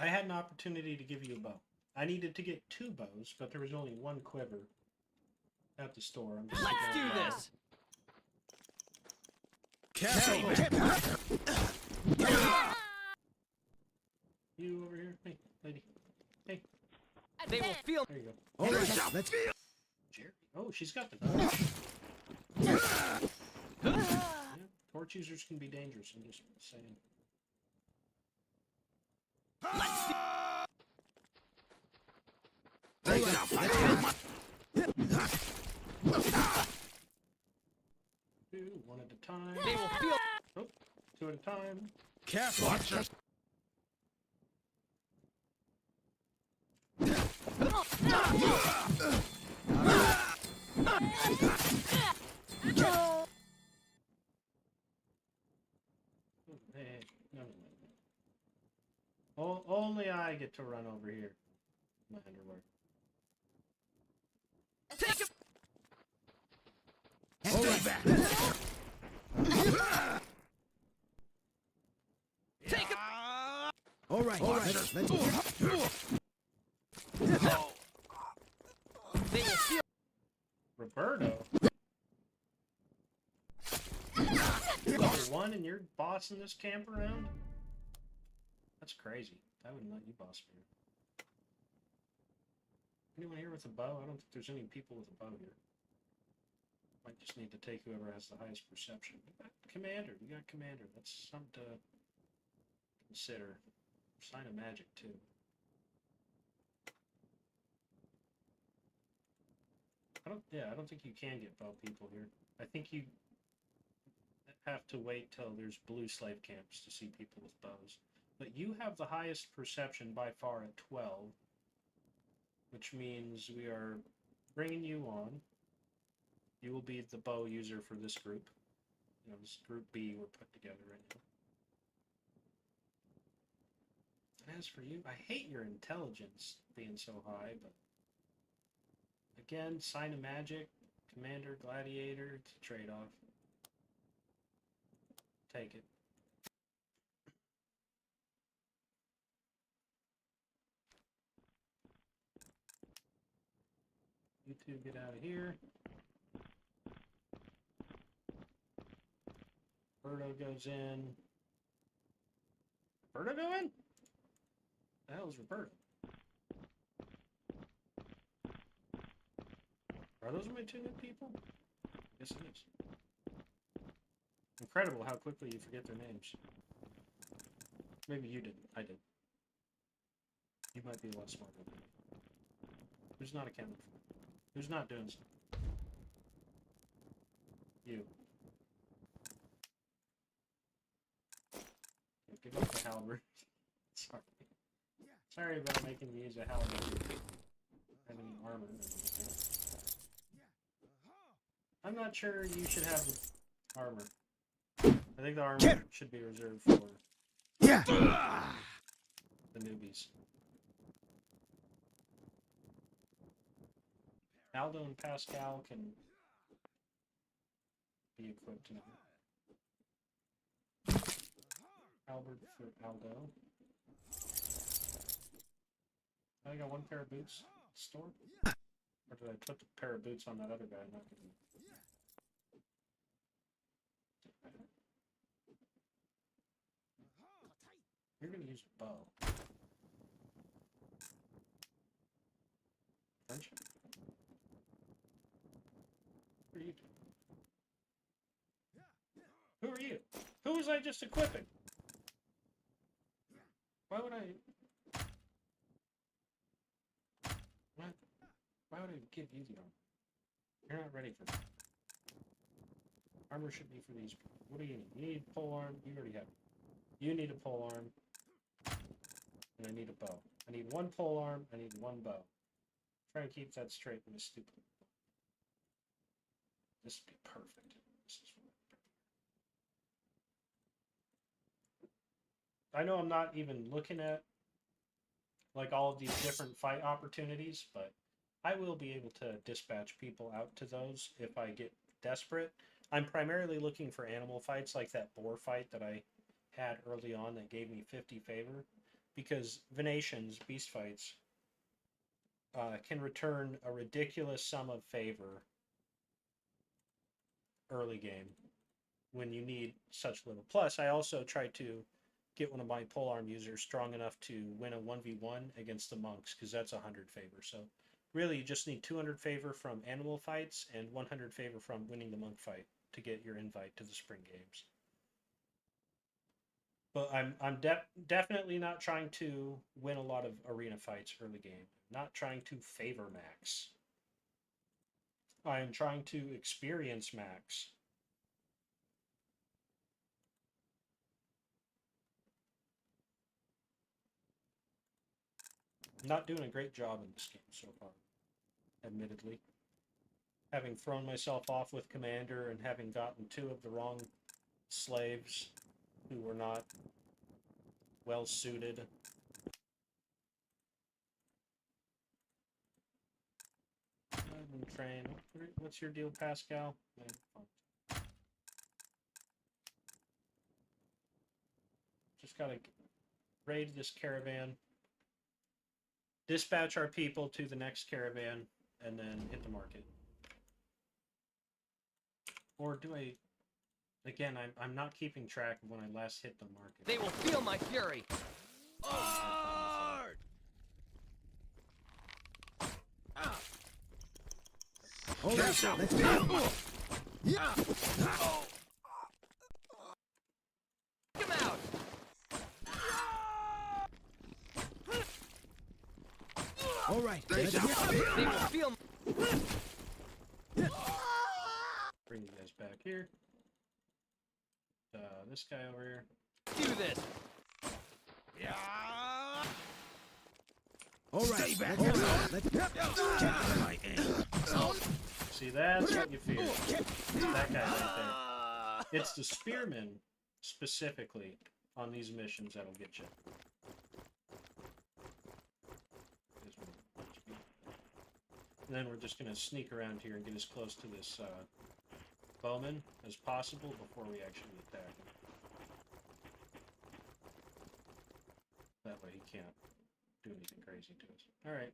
I had an opportunity to give you a bow. I needed to get 2 bows, but there was only 1 quiver at the store. I'm just Let's thinking do about this. You over here? Hey, lady. Hey, They will feel. there you go. All right, let's. Jerry. Oh, she's got the gun. Yeah, torch users can be dangerous, I'm just saying. Two, 1 at a time. They will feel. Oh, 2 at a time. Careful. Hey, no. Only I get to run over here. My underwear. Take it. All right. Take it. All right. Let's. They will feel. Roberto? You're level 1 and you're bossing this camp around? That's crazy. I wouldn't let you boss me. Anyone here with a bow? I don't think there's any people with a bow here. Might just need to take whoever has the highest perception. Commander. You got Commander. That's something to consider. Sign of magic, too. I don't think you can get bow people here. I think you have to wait till there's blue slave camps to see people with bows. But you have the highest perception by far at 12, which means we are bringing you on. You will be the bow user for this group. You know, this group B we're put together right now. And as for you, I hate your intelligence being so high, but again, sign of magic, commander, gladiator, it's a trade-off. Take it. You two get out of here. Roberto goes in. Roberto go in? The hell is Roberto? Are those my 2 new people? Yes, it is. Incredible how quickly you forget their names. Maybe you didn't. I did. You might be a lot smarter than me. Who's not accounted for? Who's not doing something? You. Give up the halberd. Sorry. Sorry about making you use a halberd. Have any armor or anything. I'm not sure you should have the armor. I think the armor should be reserved for Yeah. the newbies. Aldo and Pascal can be equipped now. Albert for Aldo. I got 1 pair of boots at the store. Or did I put the pair of boots on that other guy? Not gonna... You're gonna use a bow. Friendship? What are you doing? Who are you? Who was I just equipping? Why would I... Why would I give you the armor? You're not ready for that. Armor should be for these people. What do you need? You need a pole arm? You already have it. You need a pole arm. And I need a bow. I need 1 pole arm. I need 1 bow. Try and keep that straight with a stupid. This would be perfect. This is I know I'm not even looking at like all of these different fight opportunities, but I will be able to dispatch people out to those if I get desperate. I'm primarily looking for animal fights like that boar fight that I had early on that gave me 50 favor, because Venations, beast fights, can return a ridiculous sum of favor early game when you need such little. Plus, I also tried to get one of my polearm users strong enough to win a 1v1 against the monks, because that's 100 favor. So really, you just need 200 favor from animal fights and 100 favor from winning the monk fight to get your invite to the spring games. But I'm definitely not trying to win a lot of arena fights early game. Not trying to favor max. I am trying to experience max. Not doing a great job in this game so far, admittedly. Having thrown myself off with Commander and having gotten 2 of the wrong slaves who were not well suited. Train. What's your deal, Pascal? Just gotta raid this caravan, dispatch our people to the next caravan, and then hit the market. Or do I? Again, I'm not keeping track of when I last hit the market. They will feel my fury. Hard. All right, let's go. Yeah. Come out. All right, let's They will feel. Bring you guys back here. This guy over here. Do this. Yeah. All right, Stay back. let's go. My aim. See, that's what you fear. That guy right there. It's the spearmen, specifically, on these missions that'll get you. And then we're just going to sneak around here and get as close to this bowman as possible before we actually attack him. That way he can't do anything crazy to us. Alright.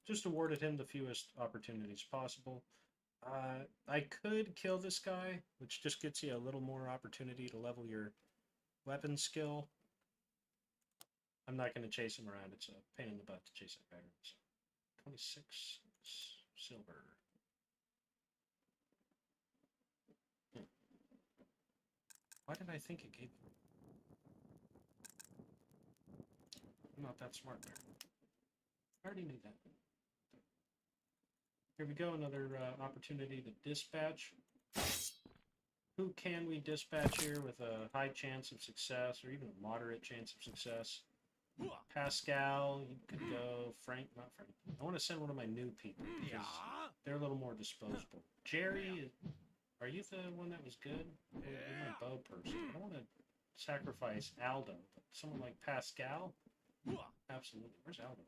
Just awarded him the fewest opportunities possible. I could kill this guy, which just gets you a little more opportunity to level your weapon skill. I'm not going to chase him around. It's a pain in the butt to chase that guy around. So 26 silver. Why did I think it gave me? I'm not that smart there. I already knew that. Here we go, another opportunity to dispatch. Who can we dispatch here with a high chance of success, or even a moderate chance of success? Pascal, you could go. Frank, not Frank. I want to send one of my new people, because they're a little more disposable. Jerry, are you the one that was good? You're my bow person. I don't want to sacrifice Aldo, but someone like Pascal? Absolutely. Where's Aldo?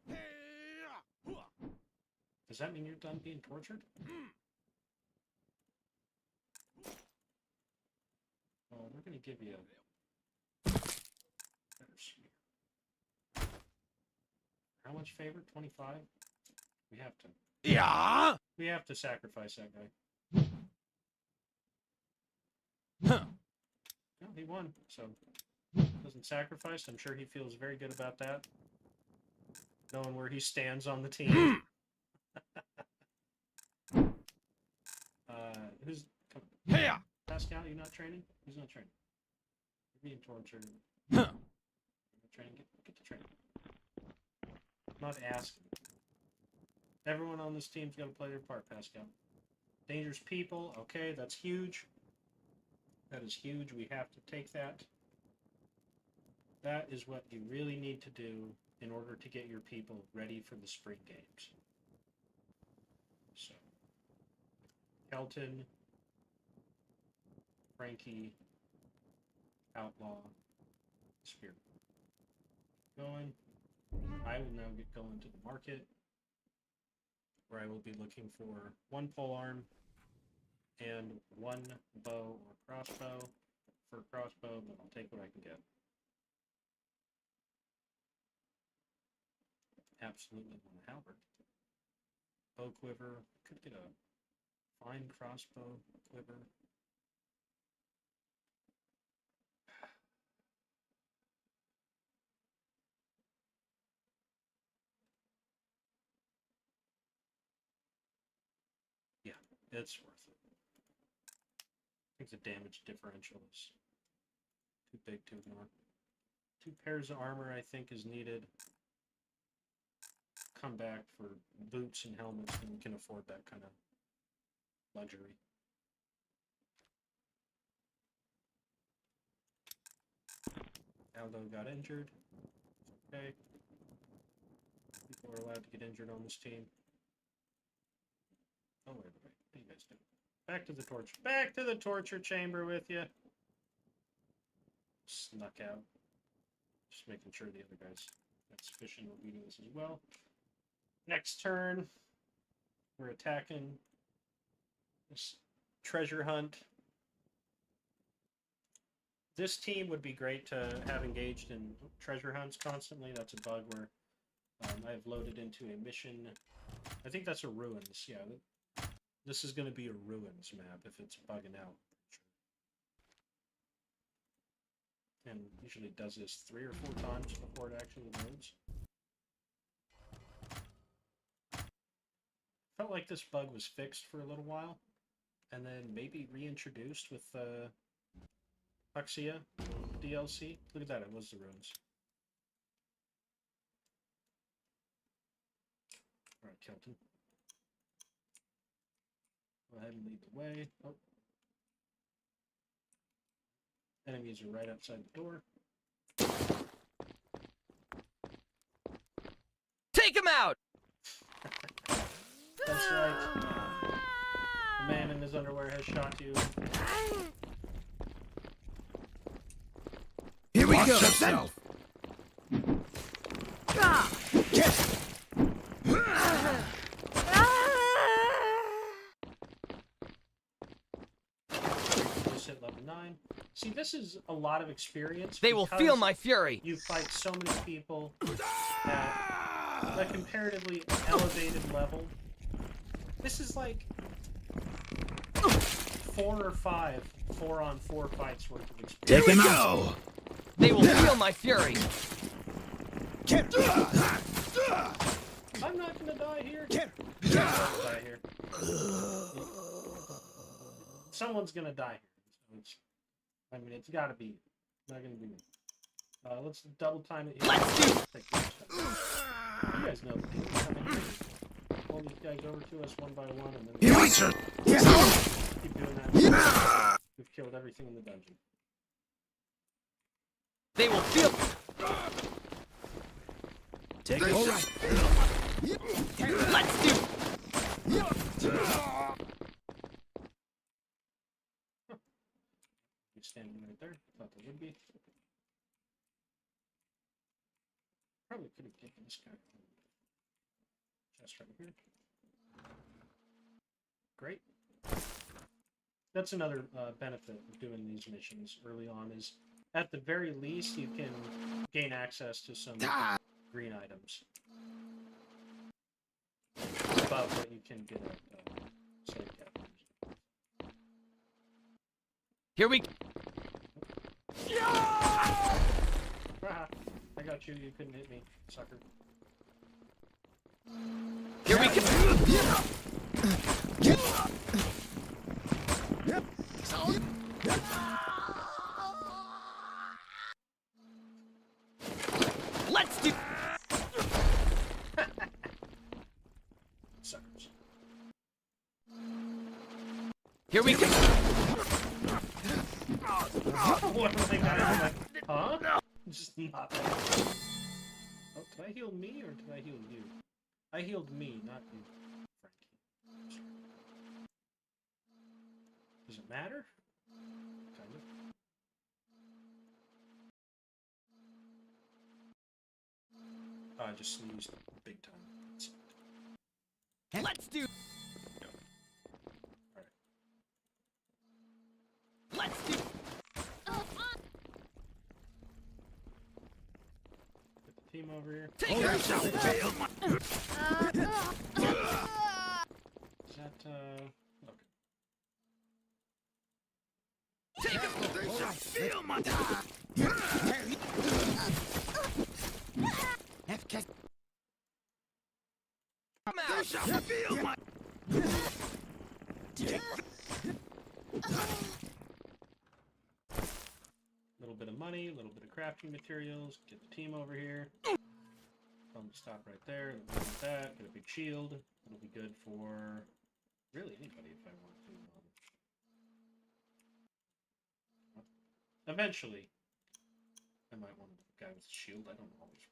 Does that mean you're done being tortured? Well, we're going to give you a better spear. How much favor? 25? We have to. Yeah. We have to sacrifice that guy. Huh. No, he won, so doesn't sacrifice. I'm sure he feels very good about that. Knowing where he stands on the team. Who's Here. Pascal? You not training? He's not training. You're being tortured. Huh. You're not training. Get to training. Not asking. Everyone on this team's got to play their part, Pascal. Dangerous people. Okay, that's huge. That is huge. We have to take that. That is what you really need to do in order to get your people ready for the spring games. So, Kelton, Frankie, Outlaw, Spear. Going. I will now get going to the market, where I will be looking for one polearm and 1 bow or crossbow. For crossbow, but I'll take what I can get. Absolutely want a halberd. Bow quiver. Could get a fine crossbow quiver. Yeah, it's worth it. I think the damage differential is too big to ignore. 2 pairs of armor, I think, is needed. Come back for boots and helmets, and we can afford that kind of luxury. Aldo got injured. Okay. People are allowed to get injured on this team. Oh, wait. What are you guys doing? Back to the torture. Back to the torture chamber with you. Snuck out. Just making sure the other guys got sufficient obedience as well. Next turn, we're attacking this treasure hunt. This team would be great to have engaged in treasure hunts constantly. That's a bug where I've loaded into a mission. I think that's a ruins. Yeah, this is going to be a ruins map if it's bugging out. And usually does this 3 or 4 times before it actually loads. Felt like this bug was fixed for a little while, and then maybe reintroduced with Huxia DLC. Look at that, it was the ruins. Alright, Kelton. Go ahead and lead the way. Oh. Enemies are right outside the door. Take him out! That's right. The man in his underwear has shot you. Here we Watch go. yourself. Just hit level 9. See, this is a lot of experience. They will feel my fury. You fight so many people at a comparatively elevated level. This is like 4 or 5 4-on-4 fights worth of experience. Take him out. They will feel my fury. I'm not gonna die here. I'm not gonna die here. Someone's gonna die here. So I mean, it's gotta be. It's not gonna be me. Let's double time it here. Let's do. Take this time. You guys know the deal. Coming here. Pull these guys over to us one by one, and then Here we go. keep doing that. We've killed everything in the dungeon. They will feel. Take it. All right. Let's do. You're standing right there. Thought there would be. Probably could have taken this guy. Just right here. Great. That's another benefit of doing these missions early on is, at the very least, you can gain access to some green items above what you can get at slave cabins. Here we. Haha, I got you. You couldn't hit me, sucker. Here we go. Let's do. Suckers. Here we go. What was I gonna like? Huh? Just not that. Oh, did I heal me or did I heal you? I healed me, not you, Frankie. Does it matter? Kind of. Oh, I just sneezed big time. Let's do. team over here. Take yourself. Feel my. Is that okay. Take him. They shall feel my. They shall feel my. Little bit of money, a little bit of crafting materials. Get the team over here. Tell them to stop right there. Like that. Get a big shield. It'll be good for really anybody if I want to. Eventually, I might want a guy with a shield. I don't always.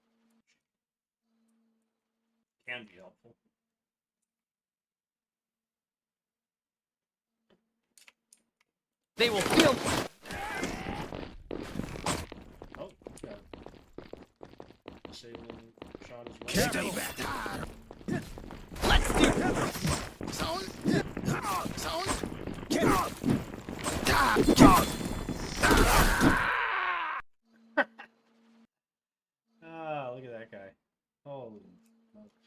Can be helpful. They will feel. Oh, yeah. Disabling shot as well. Stay back. Let's do. Sound. Sound. Ah, look at that guy. Holy smokes.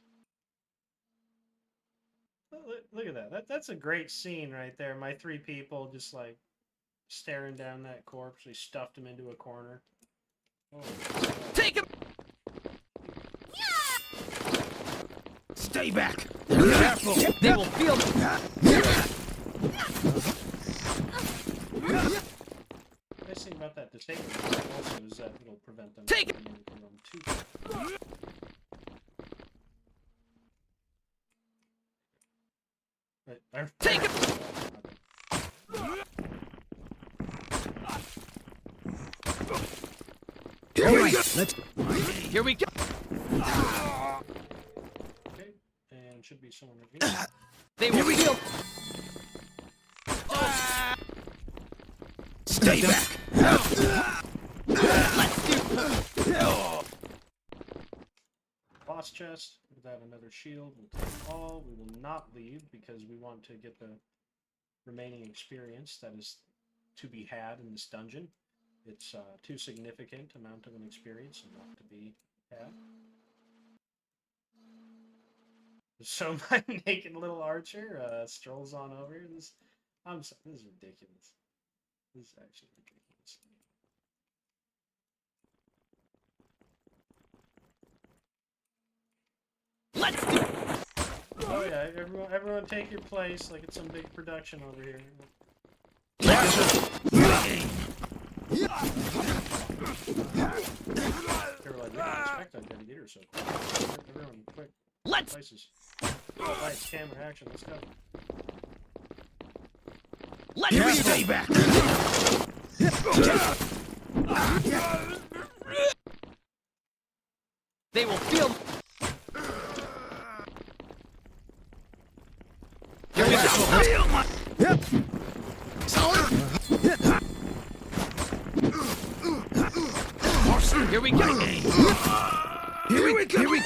Look at that. That's a great scene right there. My three people just like staring down that corpse. They stuffed him into a corner. Oh. Take him. Stay back. Careful. They will feel. The nice thing about that disabling also is that it'll prevent them Take from being able to run too fast. Take him. Here we go. Let's. Here we go. Okay, and should be someone right here. They will feel. Stay back. Boss chest. Without another shield, we'll take them all. We will not leave because we want to get the remaining experience that is to be had in this dungeon. It's too significant amount of an experience not to be had. So my naked little archer strolls on over. This is ridiculous. This is actually ridiculous. Let's do. Oh yeah, everyone take your place like it's some big production over here. They were like, we didn't expect that guy to get her so quick. Everyone, quick. Let's. Places. Lights, camera, action, let's go. Let's Stay back. They will feel. Here we go. Feel my. Here we go. Here we go. Here we.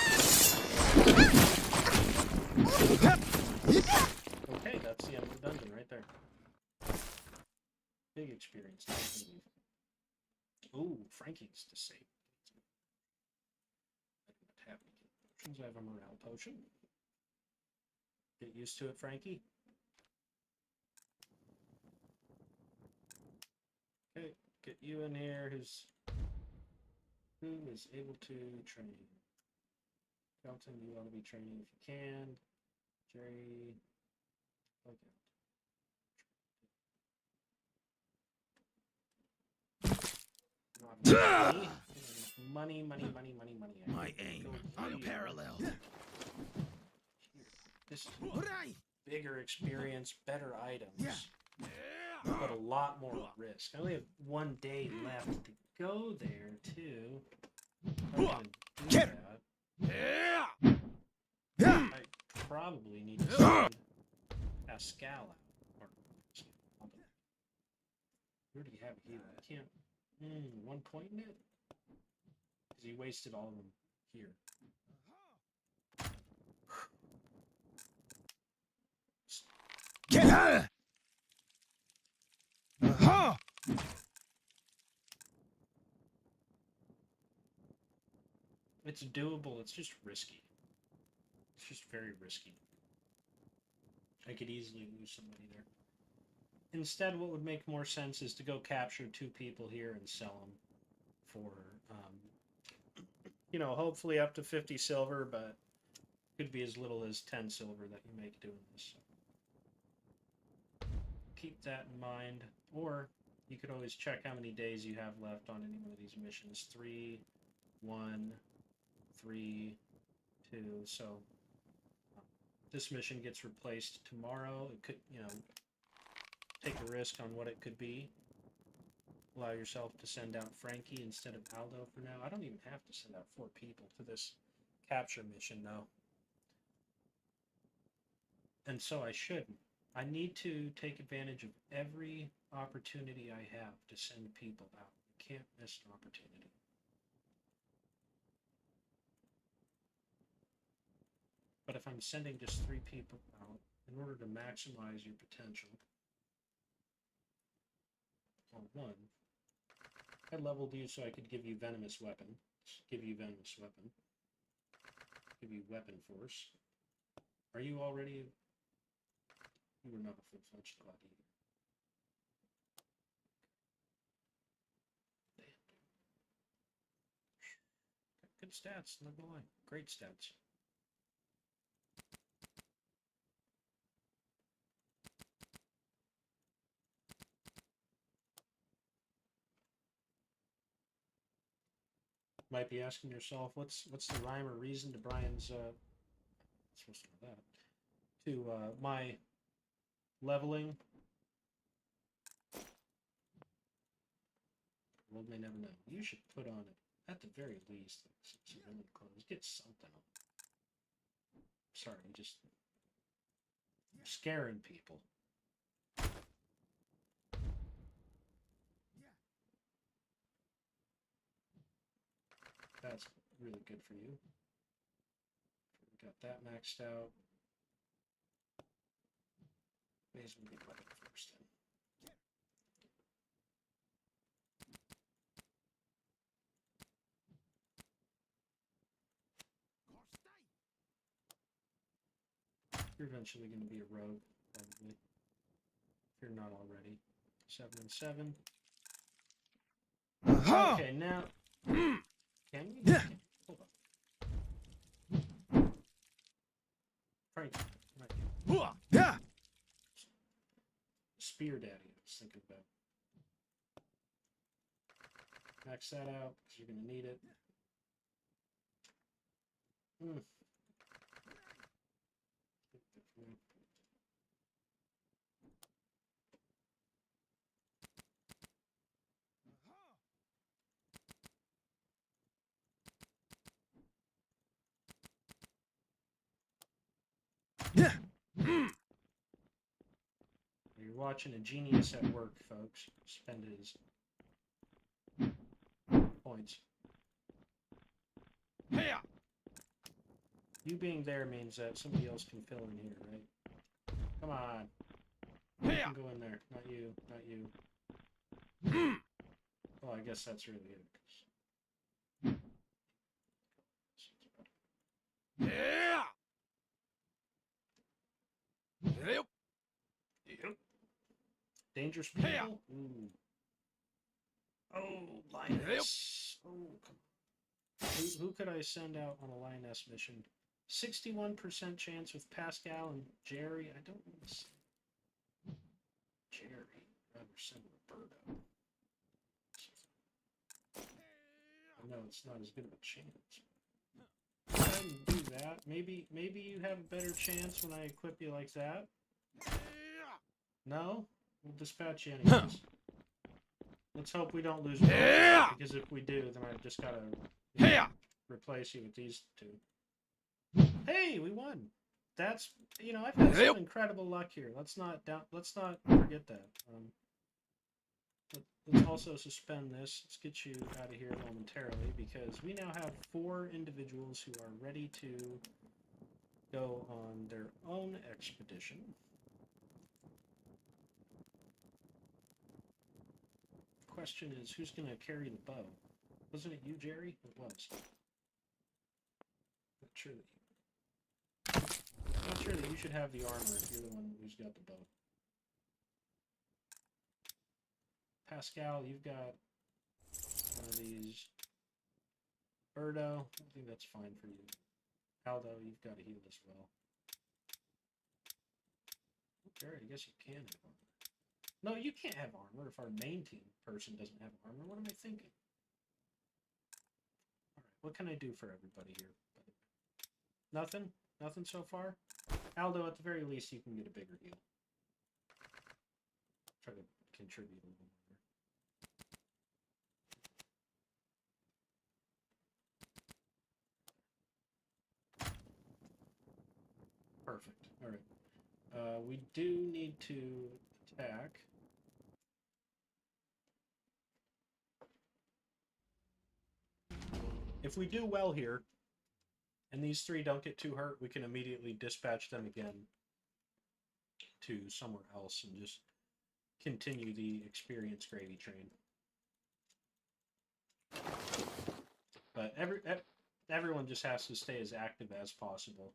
Okay, that's the end of the dungeon right there. Big experience. Ooh, Frankie's disabled. I do not have any potions. I have a morale potion. Get used to it, Frankie. Okay, get you in here. Who is able to train? Felton, you ought to be training if you can. Jerry. Okay. Money. My aim unparalleled. This is bigger experience, better items, but a lot more risk. I only have 1 day left to go there too. I'm gonna do that. I probably need to send Pascal out. Where do you have it here? I can't. 1 point in it? Because he wasted all of them here. Get her! It's doable, it's just risky. It's just very risky. I could easily lose somebody there. Instead, what would make more sense is to go capture 2 people here and sell them for, you know, hopefully up to 50 silver, but could be as little as 10 silver that you make doing this. So keep that in mind. Or you could always check how many days you have left on any one of these missions. 3, 1, 3, 2. So this mission gets replaced tomorrow. It could, you know, take a risk on what it could be. Allow yourself to send out Frankie instead of Aldo for now. I don't even have to send out 4 people to this capture mission, though. And so I shouldn't. I need to take advantage of every opportunity I have to send people out. You can't miss an opportunity. But if I'm sending just 3 people out, in order to maximize your potential, well, 1, I leveled you so I could give you Venomous Weapon. Give you Venomous Weapon. Give you Weapon Force. Are you already... You were not a full-fledged gladiator. Damn. Good stats, not gonna lie. Great stats. Might be asking yourself, what's the rhyme or reason to Brian's supposed to know that. To my leveling. The world may never know. You should put on it, at the very least, some civilian clothes. Get something on. Sorry, I'm just scaring people. That's really good for you. We got that maxed out. May as well get weapon first then. You're eventually going to be a rogue, probably. If you're not already. 7 and 7. Okay, now... Can we? Hold on. Frank, right. Spear Daddy, I was thinking about. Max that out, because you're going to need it. You're watching a genius at work, folks. Spend his points. You being there means that somebody else can fill in here, right? Come on. You can go in there. Not you. Not you. Well, I guess that's really it. Yep. Dangerous people? Ooh. Oh, Lioness. Oh, come on. Who could I send out on a Lioness mission? 61% chance with Pascal and Jerry. I don't want to send Jerry. I'd rather send Roberto. I know it's not as good of a chance. Go ahead and do that. Maybe you have a better chance when I equip you like that. No? We'll dispatch you anyways. Let's hope we don't lose Roberto, because if we do, then I've just gotta replace you with these 2. Hey, we won. That's, you know, I've had some incredible luck here. Let's not forget that. Let's also suspend this. Let's get you out of here momentarily, because we now have 4 individuals who are ready to go on their own expedition. The question is, who's going to carry the bow? Wasn't it you, Jerry? It was. sure that not sure that you should have the armor if you're the one who's got the bow. Pascal, you've got one of these. Birdo, I think that's fine for you. Aldo, you've got a heal as well. Jared, I guess you can have armor. No, you can't have armor if our main team person doesn't have armor. What am I thinking? Alright, what can I do for everybody here? Nothing? Nothing so far? Aldo, at the very least, you can get a bigger heal. Try to contribute a little more. Perfect. Alright. We do need to attack. If we do well here, and these three don't get too hurt, we can immediately dispatch them again to somewhere else and just continue the experience gravy train. But everyone just has to stay as active as possible.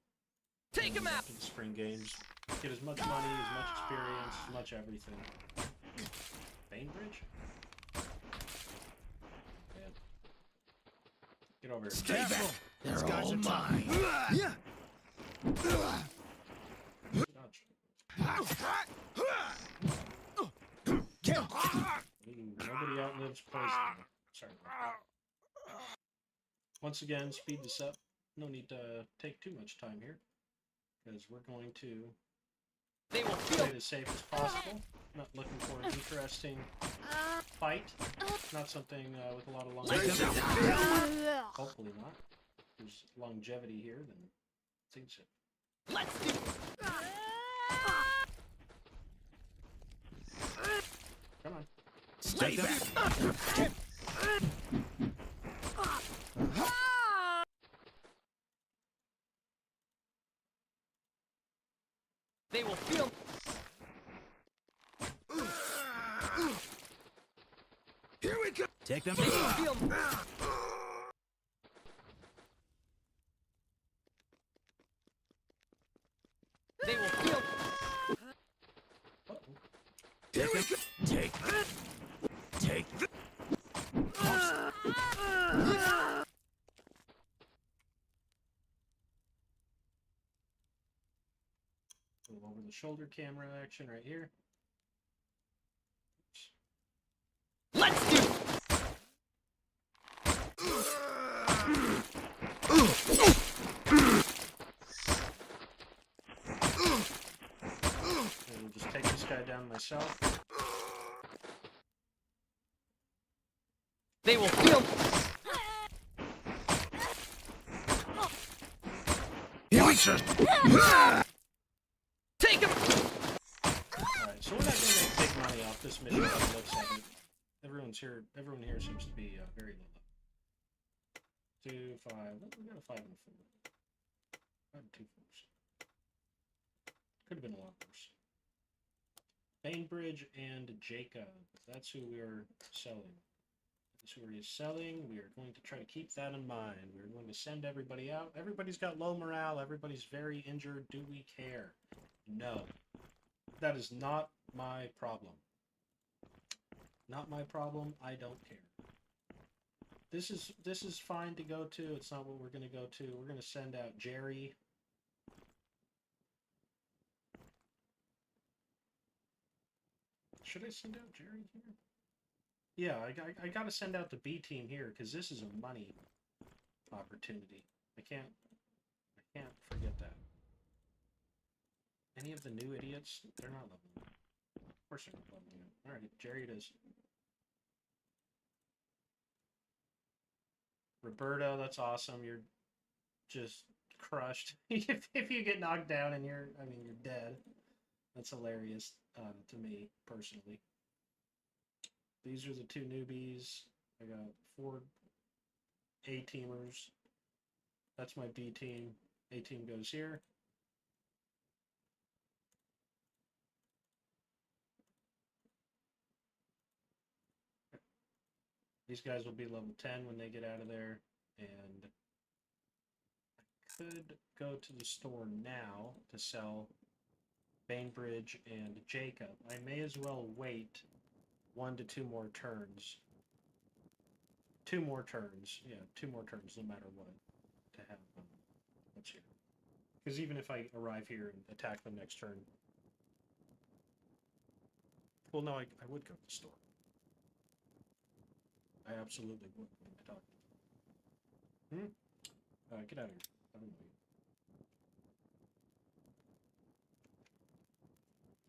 Take him out! In spring games. Get as much money, as much experience, as much everything. Bainbridge? Yeah. Get over here. Stay back. They're These guys all are mine. Yeah. Dodge. Nobody outlives poison. Sorry about that. Once again, speed this up. No need to take too much time here, because we're going to They will play feel it as safe as possible. Not looking for an interesting fight. Not something with a lot of longevity. Hopefully not. If there's longevity here, then things should. Let's do Come on. Stay back. They will feel Here we go. Take them. They will feel They will feel Uh-oh. Take them. Take. Take. Little over the shoulder camera action right here. Let's do And we'll just take this guy down myself. They will feel Here we go. Take him! Alright, so we're not going to make big money off this mission by the looks of it. Everyone here seems to be very low level. 2, 5, we got a 5 and a 4. 5 and 2 4s. Could have been a lot worse. Bainbridge and Jacob. That's who we are selling. That's who we are selling. We are going to try to keep that in mind. We're going to send everybody out. Everybody's got low morale. Everybody's very injured. Do we care? No. That is not my problem. Not my problem. I don't care. This is fine to go to. It's not what we're going to go to. We're going to send out Jerry. Should I send out Jerry here? Yeah, I got to send out the B team here because this is a money opportunity. I can't forget that. Any of the new idiots? They're not leveling up. Of course they're not leveling up. Alright, Jerry it is. Roberto, that's awesome. You're just crushed. if you get knocked down and you're dead. That's hilarious to me, personally. These are the 2 newbies. I got 4 A-teamers. That's my B team. A team goes here. These guys will be level 10 when they get out of there, and I could go to the store now to sell Bainbridge and Jacob. I may as well wait 1 to 2 more turns. 2 more turns. Yeah, 2 more turns no matter what to have what's here. Because even if I arrive here and attack them next turn... Well, no, I would go to the store. I absolutely would. What am I talking about? Get out of here. I don't know you.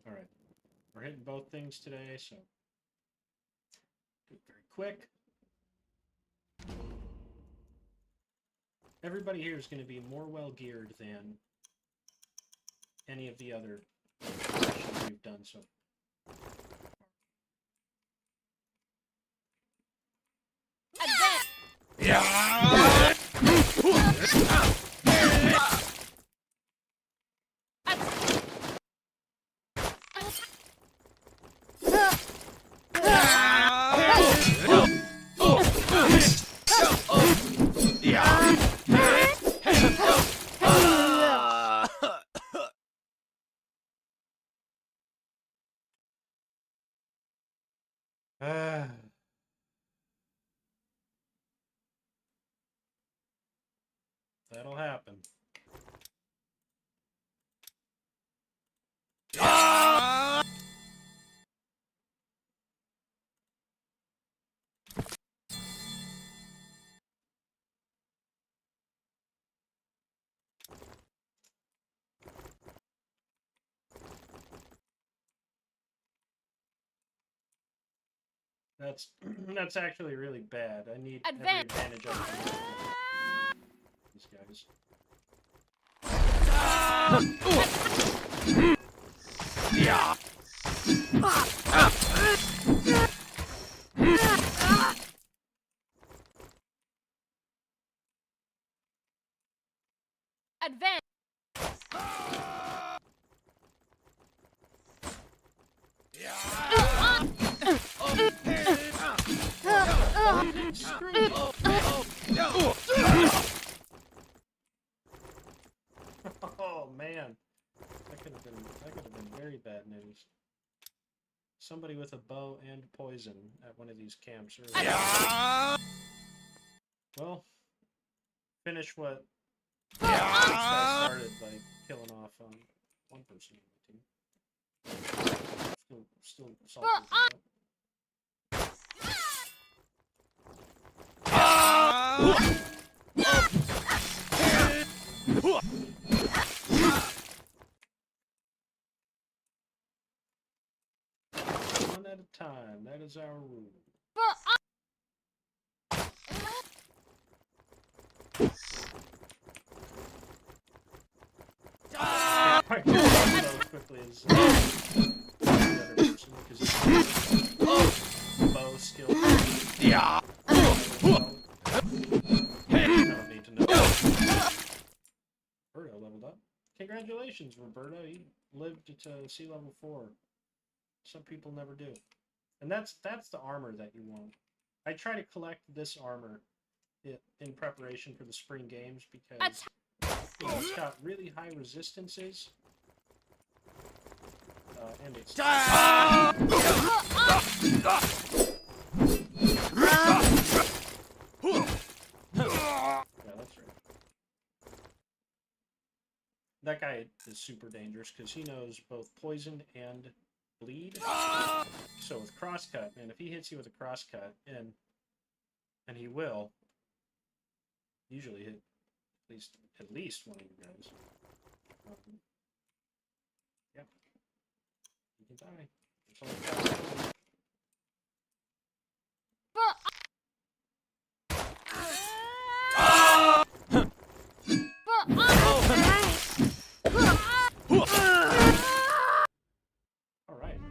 Alright. We're hitting both things today, so... do it very quick. Everybody here is going to be more well-geared than any of the other missions we've done so far. That'll happen. That's actually really bad. I need every advantage I can these guys. Advance. Oh man, that could have been very bad news. Somebody with a bow and poison at one of these camps earlier. Well, finish what this guy started by killing off one person on the team. Still salty. One at a time. That is our rule. Quite so quickly as the other person because bow skill. Yeah. I don't need to know. Roberto leveled up. Congratulations, Roberto. You lived to sea level 4. Some people never do. And that's the armor that you want. I try to collect this armor in preparation for the spring games because it's got really high resistances. And it's... Yeah, that's right. That guy is super dangerous because he knows both poison and bleed. So with crosscut, man, if he hits you with a crosscut, and he will usually hit at least one of you guys. Yeah, you can die. That's all you got. Alright.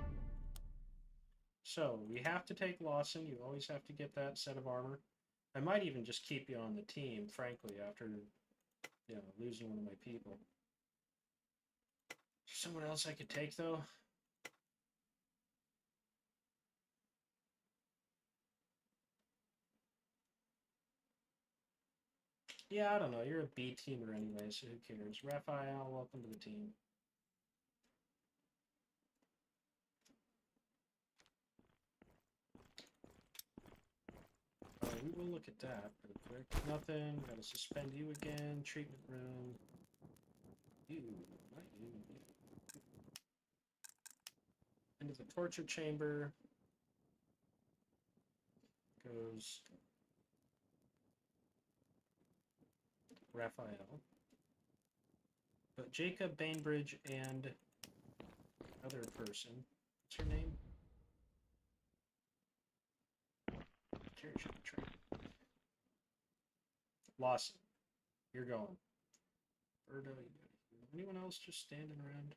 So, we have to take Lawson. You always have to get that set of armor. I might even just keep you on the team, frankly, after, losing one of my people. Is there someone else I could take, though? Yeah, I don't know. You're a B teamer anyway, so who cares? Raphael, welcome to the team. We will look at that real quick. Nothing. Gotta suspend you again. Treatment room. You. Not you. Into the torture chamber. Goes Raphael. But Jacob, Bainbridge, and other person. What's her name? Lawson. You're going. Birdo, you got it. Anyone else just standing around?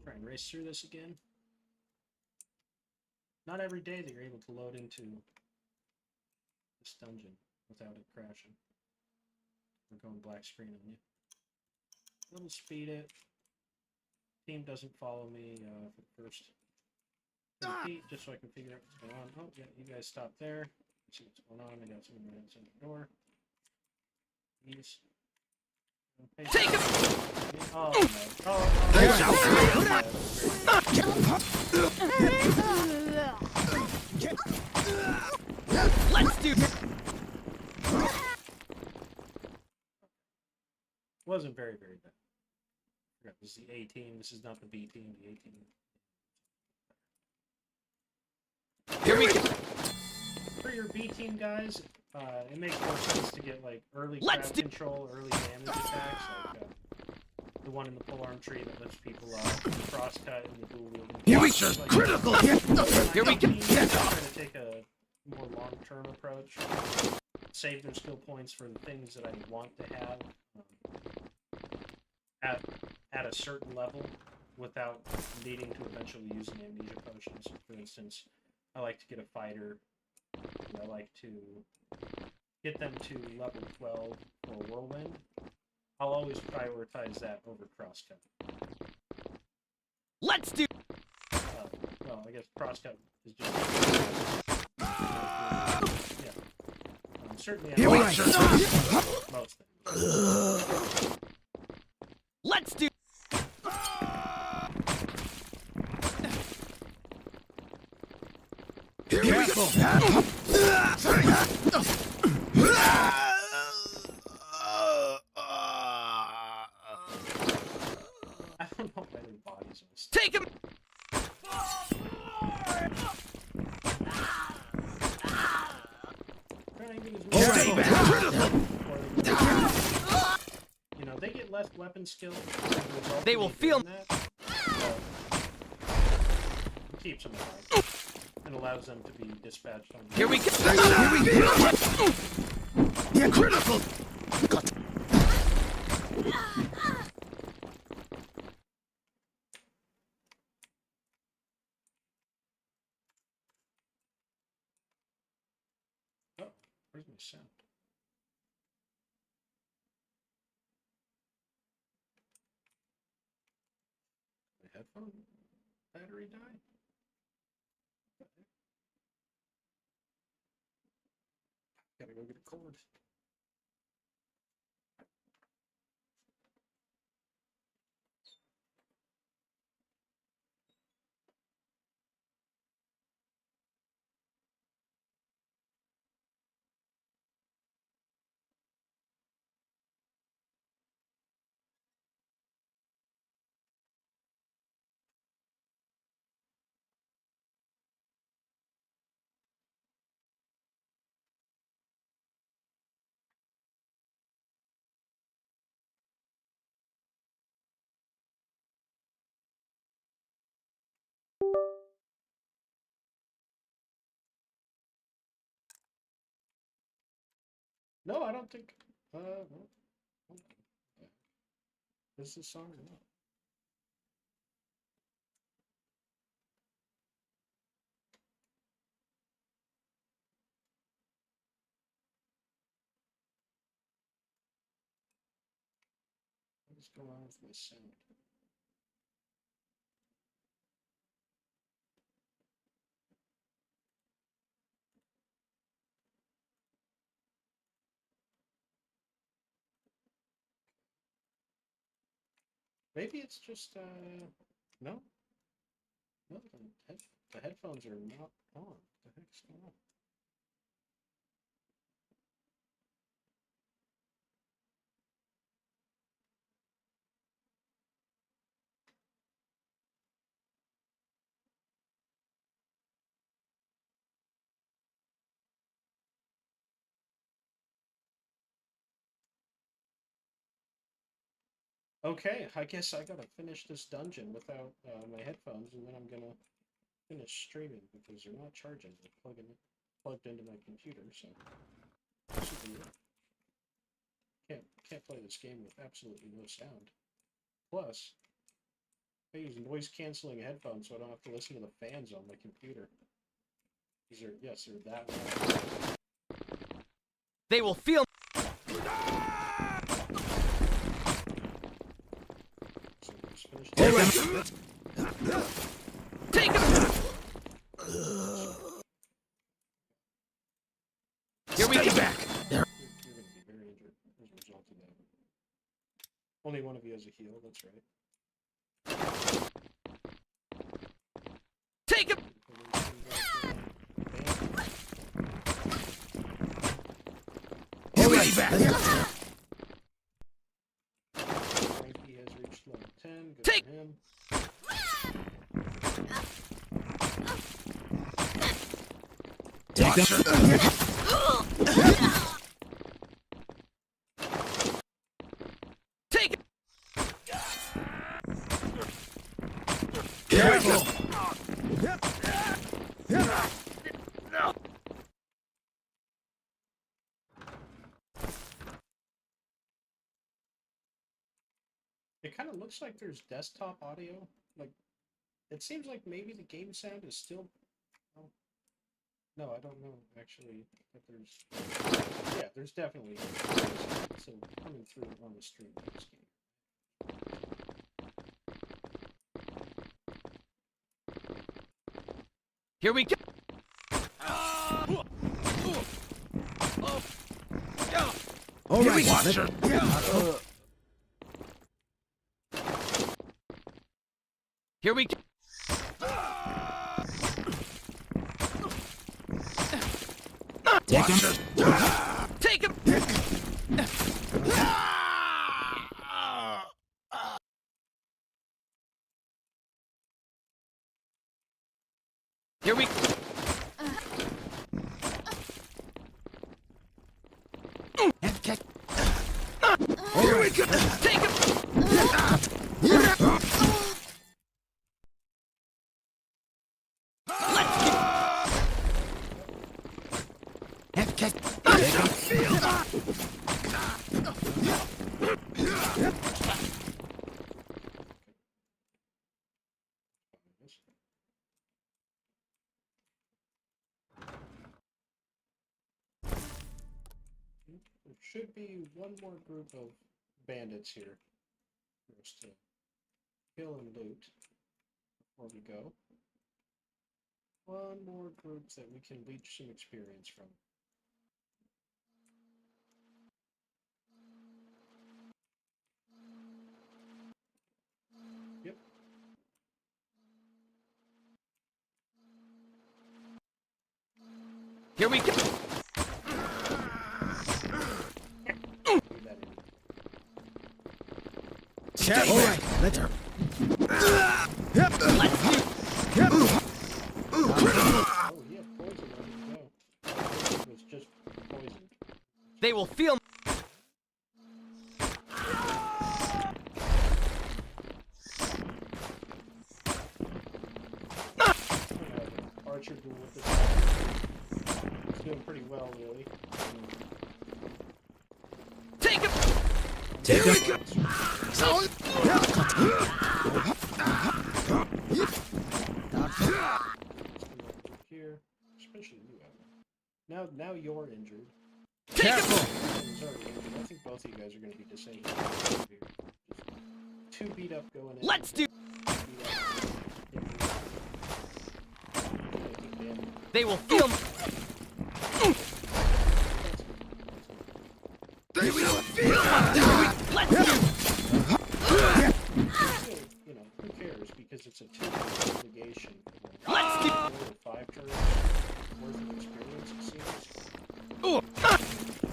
Try and race through this again. Not every day that you're able to load into this dungeon without it crashing. We're going black screen on you. A little speed it. Team doesn't follow me for the first repeat, just so I can figure out what's going on. Oh, yeah, you guys stop there. See what's going on. I got someone right outside the door. Please. Take him! Oh, no. Let's do it. Wasn't very bad. This is the A team. This is not the B team. The A team. Here we go. For your B team guys, it makes more sense to get like early crowd control, early damage attacks, like the one in the polearm tree that lifts people up, the crosscut, and the dual wielding. Here we go. Like, Critical. Here we go. Trying to take a more long-term approach, save their skill points for the things that I want to have at a certain level without needing to eventually use an amnesia potion. So, for instance, I like to get a fighter, and I like to get them to level 12 for a whirlwind. I'll always prioritize that over crosscut. Let's do. Well, I guess crosscut is just. Yeah. Certainly, I like most things. Let's do. Careful. I don't know why their bodies are still. Take him. Stay back. You know, they get less weapon skill. They will feel that. It keeps them alive. And allows them to be dispatched on. Here we go. Here we go. Yeah, critical. Oh, where's my sound? My headphone battery died? Gotta go get a cord. No, I don't think. No. Hold on. Is this song or not? What is going on with my sound? Maybe it's just, no? No, the headphones are not on. What the heck's going on? Okay, I guess I gotta finish this dungeon without my headphones, and then I'm gonna finish streaming because they're not charging. They're plugged into my computer, so this will be it. Can't play this game with absolutely no sound. Plus, I use noise canceling headphones so I don't have to listen to the fans on my computer. These are, yes, they're that loud. They will feel. So just finished. Take him. Here we go. Back. You're going to be very injured as a result of that. Only one of you has a heal, that's right. Take him. Already back. Frankie has reached level 10. Good Take. for him. Take them. Take him. Careful. No. It kind of looks like there's desktop audio. Like, it seems like maybe the game sound is still. Oh. No, I don't know actually. But there's. Yeah, there's definitely still coming through on the stream of this game. Here we go. All right, Watcher. Here we go. Take him. Take him. Here we. Here we go. Take him. There should be one more group of bandits here for us to kill and loot before we go. One more group that we can leech some experience from. Yep. Here we go. All right, let's. Yep. Yep. Oh, he had poison ready to go. It was just poisoned. They will feel. Archer duel with this. He's doing pretty well, really. Take him. Take him. Here, especially you, Evan. Now you're injured. Careful. Evan's already injured. I think both of you guys are going to be disabled. Just too beat up going in. Let's do. They will feel. They will feel. Let's do. vacation. Let's do 4 or 5 turns worth of experience, it seems.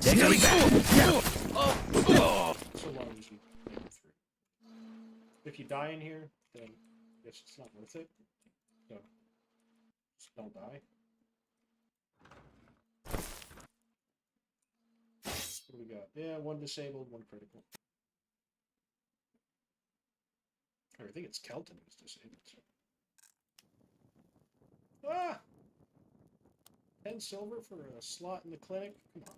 Take me back. So long as you make it through. If you die in here, then I guess it's not worth it. So just don't die. What do we got? Yeah, 1 disabled, 1 critical. Or I think it's Kelton who's disabled. So. Ah! 10 silver for a slot in the clinic? Come on.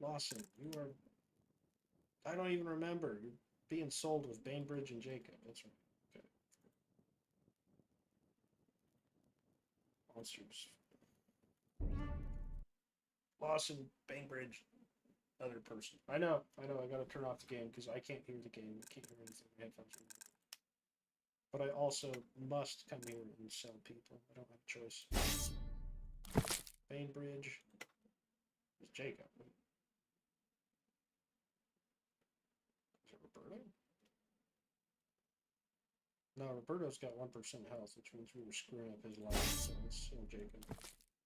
Lawson, you are... I don't even remember. You're being sold with Bainbridge and Jacob. That's right. Okay. Monsters. Lawson, Bainbridge, other person. I know. I gotta turn off the game because I can't hear the game. I can't hear anything. My headphones are on. But I also must come here and sell people. I don't have a choice. Bainbridge. It's Jacob. Is it Roberto? No, Roberto's got 1% health, which means we were screwing up his life. So it's still Jacob.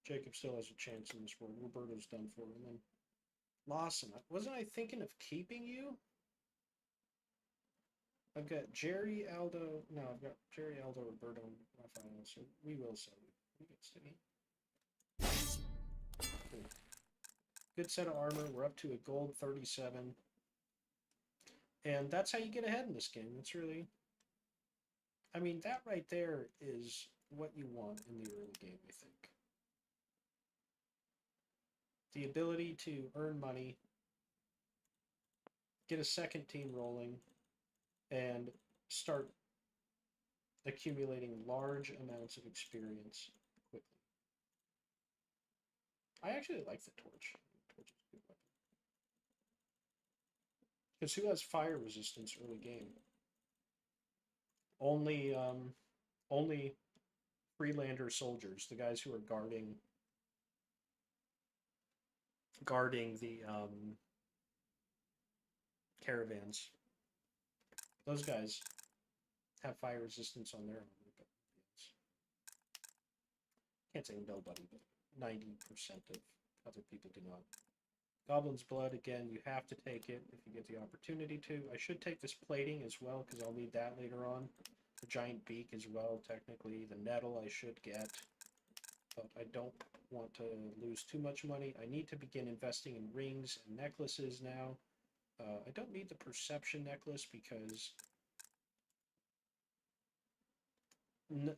Jacob still has a chance in this world. Roberto's done for. And then Lawson. Wasn't I thinking of keeping you? I've got Jerry, Aldo. No, I've got Jerry, Aldo, Roberto, and Rafael. So we will sell you. We get Stingy. Cool. Good set of armor. We're up to a gold 37. And that's how you get ahead in this game. It's really... I mean, that right there is what you want in the early game, I think. The ability to earn money, get a second team rolling, and start accumulating large amounts of experience quickly. I actually like the torch. Torch is a good weapon. Because who has fire resistance early game? Only Freelander soldiers, the guys who are guarding the caravans. Those guys have fire resistance on their armor, but yes. Can't say nobody, but 90% of other people do not. Goblin's Blood, again, you have to take it if you get the opportunity to. I should take this plating as well, because I'll need that later on. The giant beak as well, technically. The nettle I should get, but I don't want to lose too much money. I need to begin investing in rings and necklaces now. I don't need the perception necklace because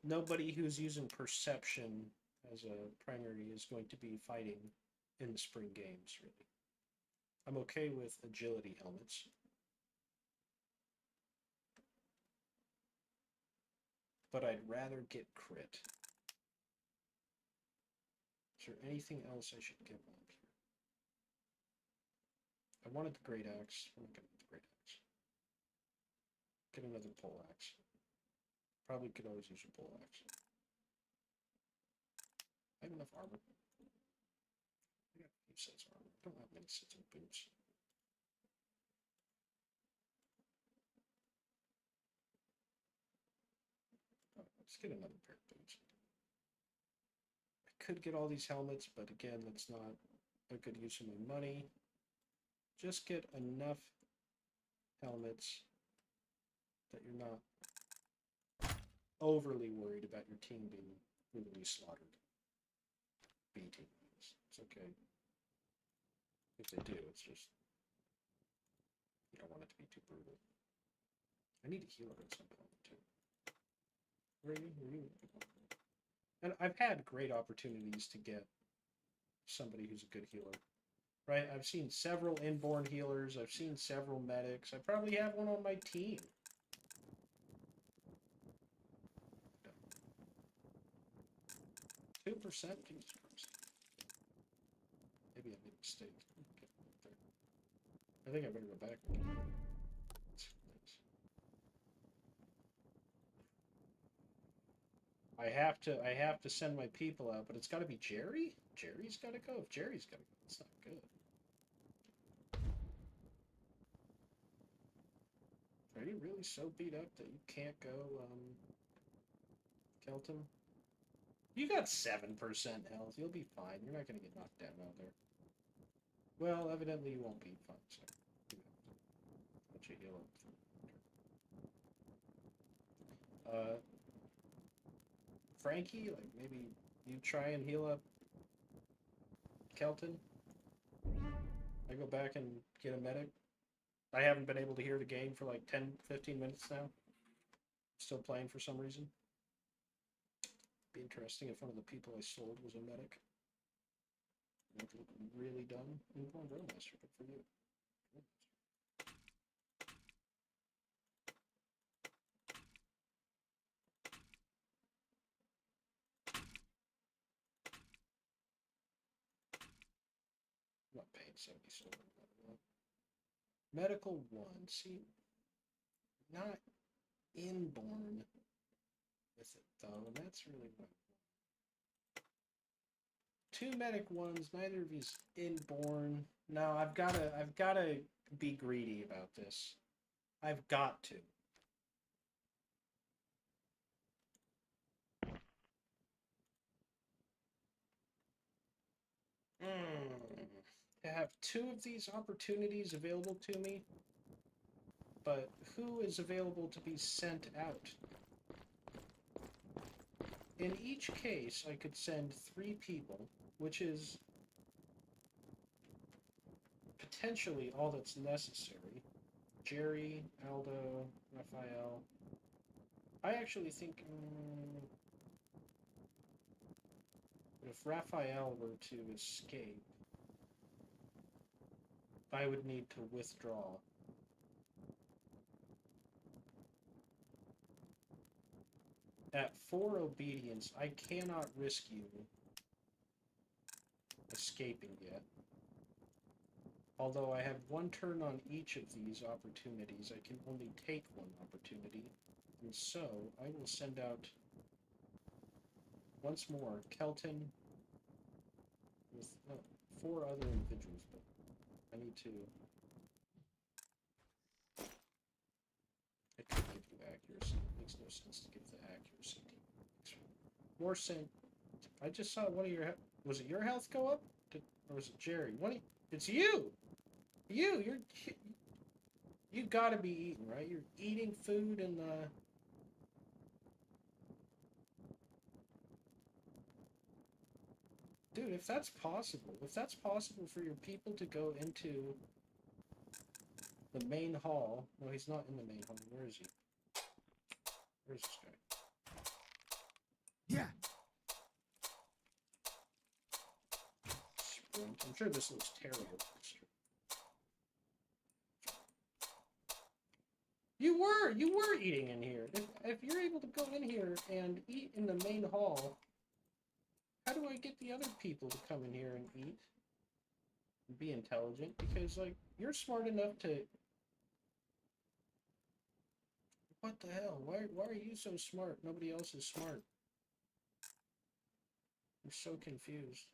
nobody who's using perception as a primary is going to be fighting in the spring games, really. I'm okay with agility helmets. But I'd rather get crit. Is there anything else I should get up here? I wanted the great axe. I'm not getting the great axe. Get another pole axe. Probably could always use a pole axe. I have enough armor. I got a few sets of armor. I don't have many sets of boots. Oh, let's get another pair of boots. I could get all these helmets, but again, that's not a good use of my money. Just get enough helmets that you're not overly worried about your team being brutally slaughtered. B team. It's okay. If they do, it's just you don't want it to be too brutal. I need a healer at some point too. Where are you? Where are you? And I've had great opportunities to get somebody who's a good healer. Right? I've seen several inborn healers. I've seen several medics. I probably have one on my team. 2%? Jesus Christ. Maybe I made a mistake. Okay, right there. I think I better go back. I have to send my people out, but it's got to be Jerry? Jerry's got to go. If Jerry's got to go, it's not good. Are you really so beat up that you can't go, Kelton? You got 7% health. You'll be fine. You're not going to get knocked down out there. Well, evidently you won't be fine, so... Let you heal up. Frankie, like, maybe you try and heal up Kelton? I go back and get a medic. I haven't been able to hear the game for like 10, 15 minutes now. Still playing for some reason. Be interesting if one of the people I sold was a medic. Make it look really dumb. Newborn Brewmaster, good for you. I'm not paying 70 silver. Medical 1. See, not inborn with it though, and that's really what I want. 2 medic 1s, neither of these inborn. No, I've gotta be greedy about this. I've got to. To have 2 of these opportunities available to me, but who is available to be sent out? In each case, I could send 3 people, which is potentially all that's necessary. Jerry, Aldo, Raphael. I actually think if Raphael were to escape, I would need to withdraw. At 4 obedience, I cannot risk you escaping yet. Although I have 1 turn on each of these opportunities, I can only take 1 opportunity. And so, I will send out, once more, Kelton with 4 other individuals, but I need to... I could give you accuracy. It makes no sense to give the accuracy. More sent. I just saw one of your... Was it your health go up? Or was it Jerry? It's you! You're... You gotta be eating, right? You're eating food and, Dude, if that's possible for your people to go into the main hall... No, he's not in the main hall. Where is he? Where's this guy? Yeah. Sprint. I'm sure this looks terrible. You were eating in here. If you're able to go in here and eat in the main hall, how do I get the other people to come in here and eat? And be intelligent? Because, like, you're smart enough to... What the hell? Why are you so smart? Nobody else is smart. I'm so confused.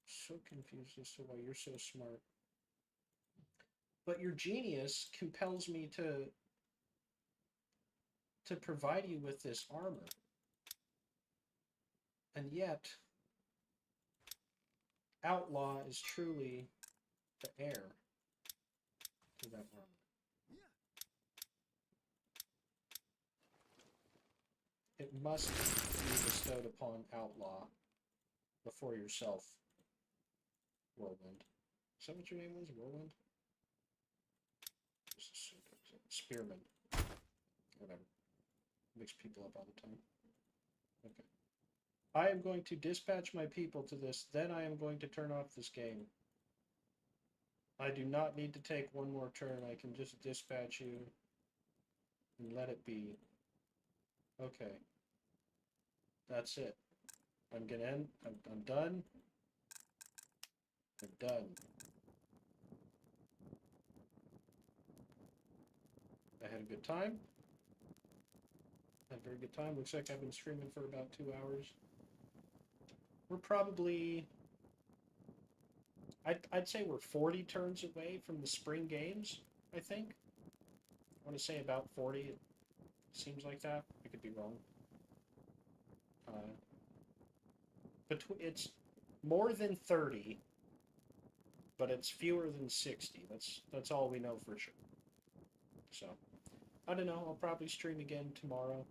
So confused as to why you're so smart. But your genius compels me to provide you with this armor. And yet, Outlaw is truly the heir to that armor. It must be bestowed upon Outlaw before yourself, Whirlwind. Is that what your name was, Whirlwind? Spearman. Whatever. Mix people up all the time. Okay. I am going to dispatch my people to this, then I am going to turn off this game. I do not need to take 1 more turn, I can just dispatch you and let it be. Okay. That's it. I'm gonna end. I'm done. I'm done. I had a good time. Had a very good time. Looks like I've been streaming for about 2 hours. We're probably... I'd say we're 40 turns away from the spring games, I think. want to say about 40. It seems like that. I could be wrong. It's more than 30, but it's fewer than 60. That's all we know for sure. So, I don't know. I'll probably stream again tomorrow.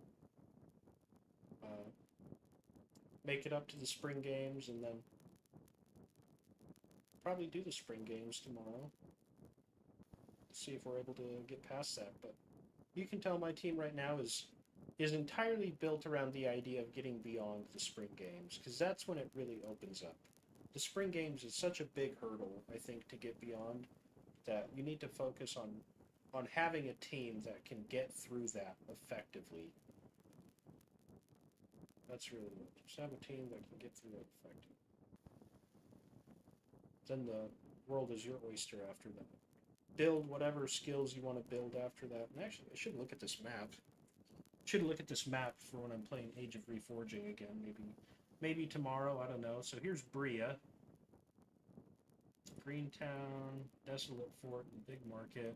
Make it up to the spring games, and then probably do the spring games tomorrow. See if we're able to get past that. But you can tell my team right now is entirely built around the idea of getting beyond the spring games, because that's when it really opens up. The spring games is such a big hurdle, I think, to get beyond, that you need to focus on having a team that can get through that effectively. That's really it. Just have a team that can get through it effectively. Then the world is your oyster after that. Build whatever skills you want to build after that. And actually, I should look at this map. Should look at this map for when I'm playing Age of Reforging again. Maybe tomorrow. I don't know. So here's Bria, Greentown, Desolate Fort, and Big Market.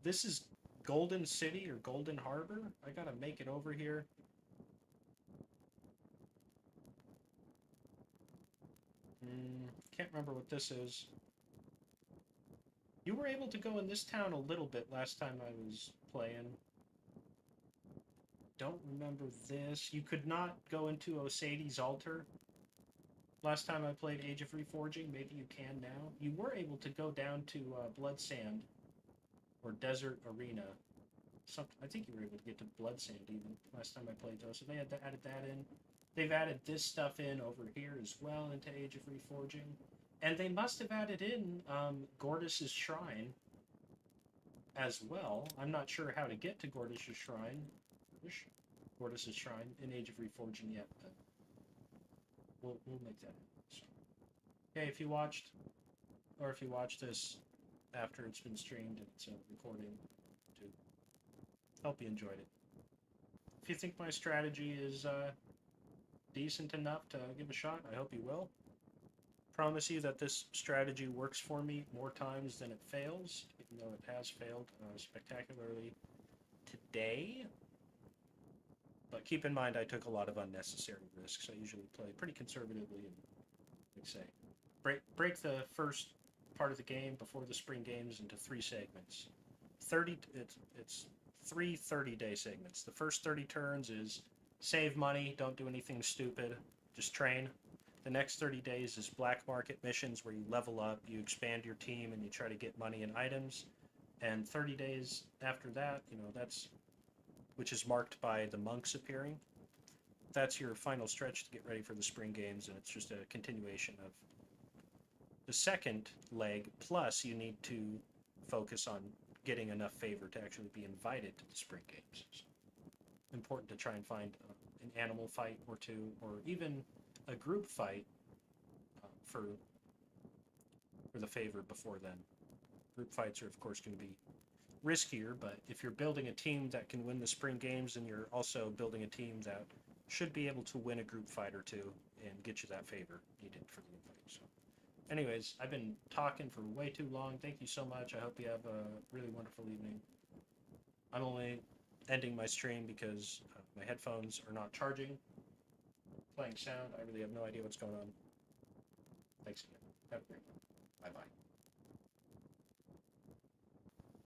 This is Golden City or Golden Harbor. I gotta make it over here. Can't remember what this is. You were able to go in this town a little bit last time I was playing. Don't remember this. You could not go into Osadi's Altar last time I played Age of Reforging. Maybe you can now. You were able to go down to Blood Sand or Desert Arena. I think you were able to get to Blood Sand even last time I played those. So they had added that in. They've added this stuff in over here as well into Age of Reforging. And they must have added in Gordis' Shrine as well. I'm not sure how to get to Gordis' Shrine. Gordis' Shrine in Age of Reforging yet, but we'll make that. So, okay, if you watched this after it's been streamed and it's a recording, too, hope you enjoyed it. If you think my strategy is decent enough to give a shot, I hope you will. Promise you that this strategy works for me more times than it fails, even though it has failed spectacularly today. But keep in mind, I took a lot of unnecessary risks. I usually play pretty conservatively and, like I say, break the first part of the game before the spring games into 3 segments. It's 3 30-day segments. The first 30 turns is save money, don't do anything stupid, just train. The next 30 days is black market missions where you level up, you expand your team, and you try to get money and items. And 30 days after that, which is marked by the monks appearing, that's your final stretch to get ready for the spring games, and it's just a continuation of the second leg. Plus, you need to focus on getting enough favor to actually be invited to the spring games. So, important to try and find an animal fight or two, or even a group fight for the favor before then. Group fights are, of course, going to be riskier, but if you're building a team that can win the spring games, and you're also building a team that should be able to win a group fight or two and get you that favor needed for the fight. So, anyways, I've been talking for way too long. Thank you so much. I hope you have a really wonderful evening. I'm only ending my stream because my headphones are not charging. Playing sound, I really have no idea what's going on. Thanks again. Have a great one. Bye-bye.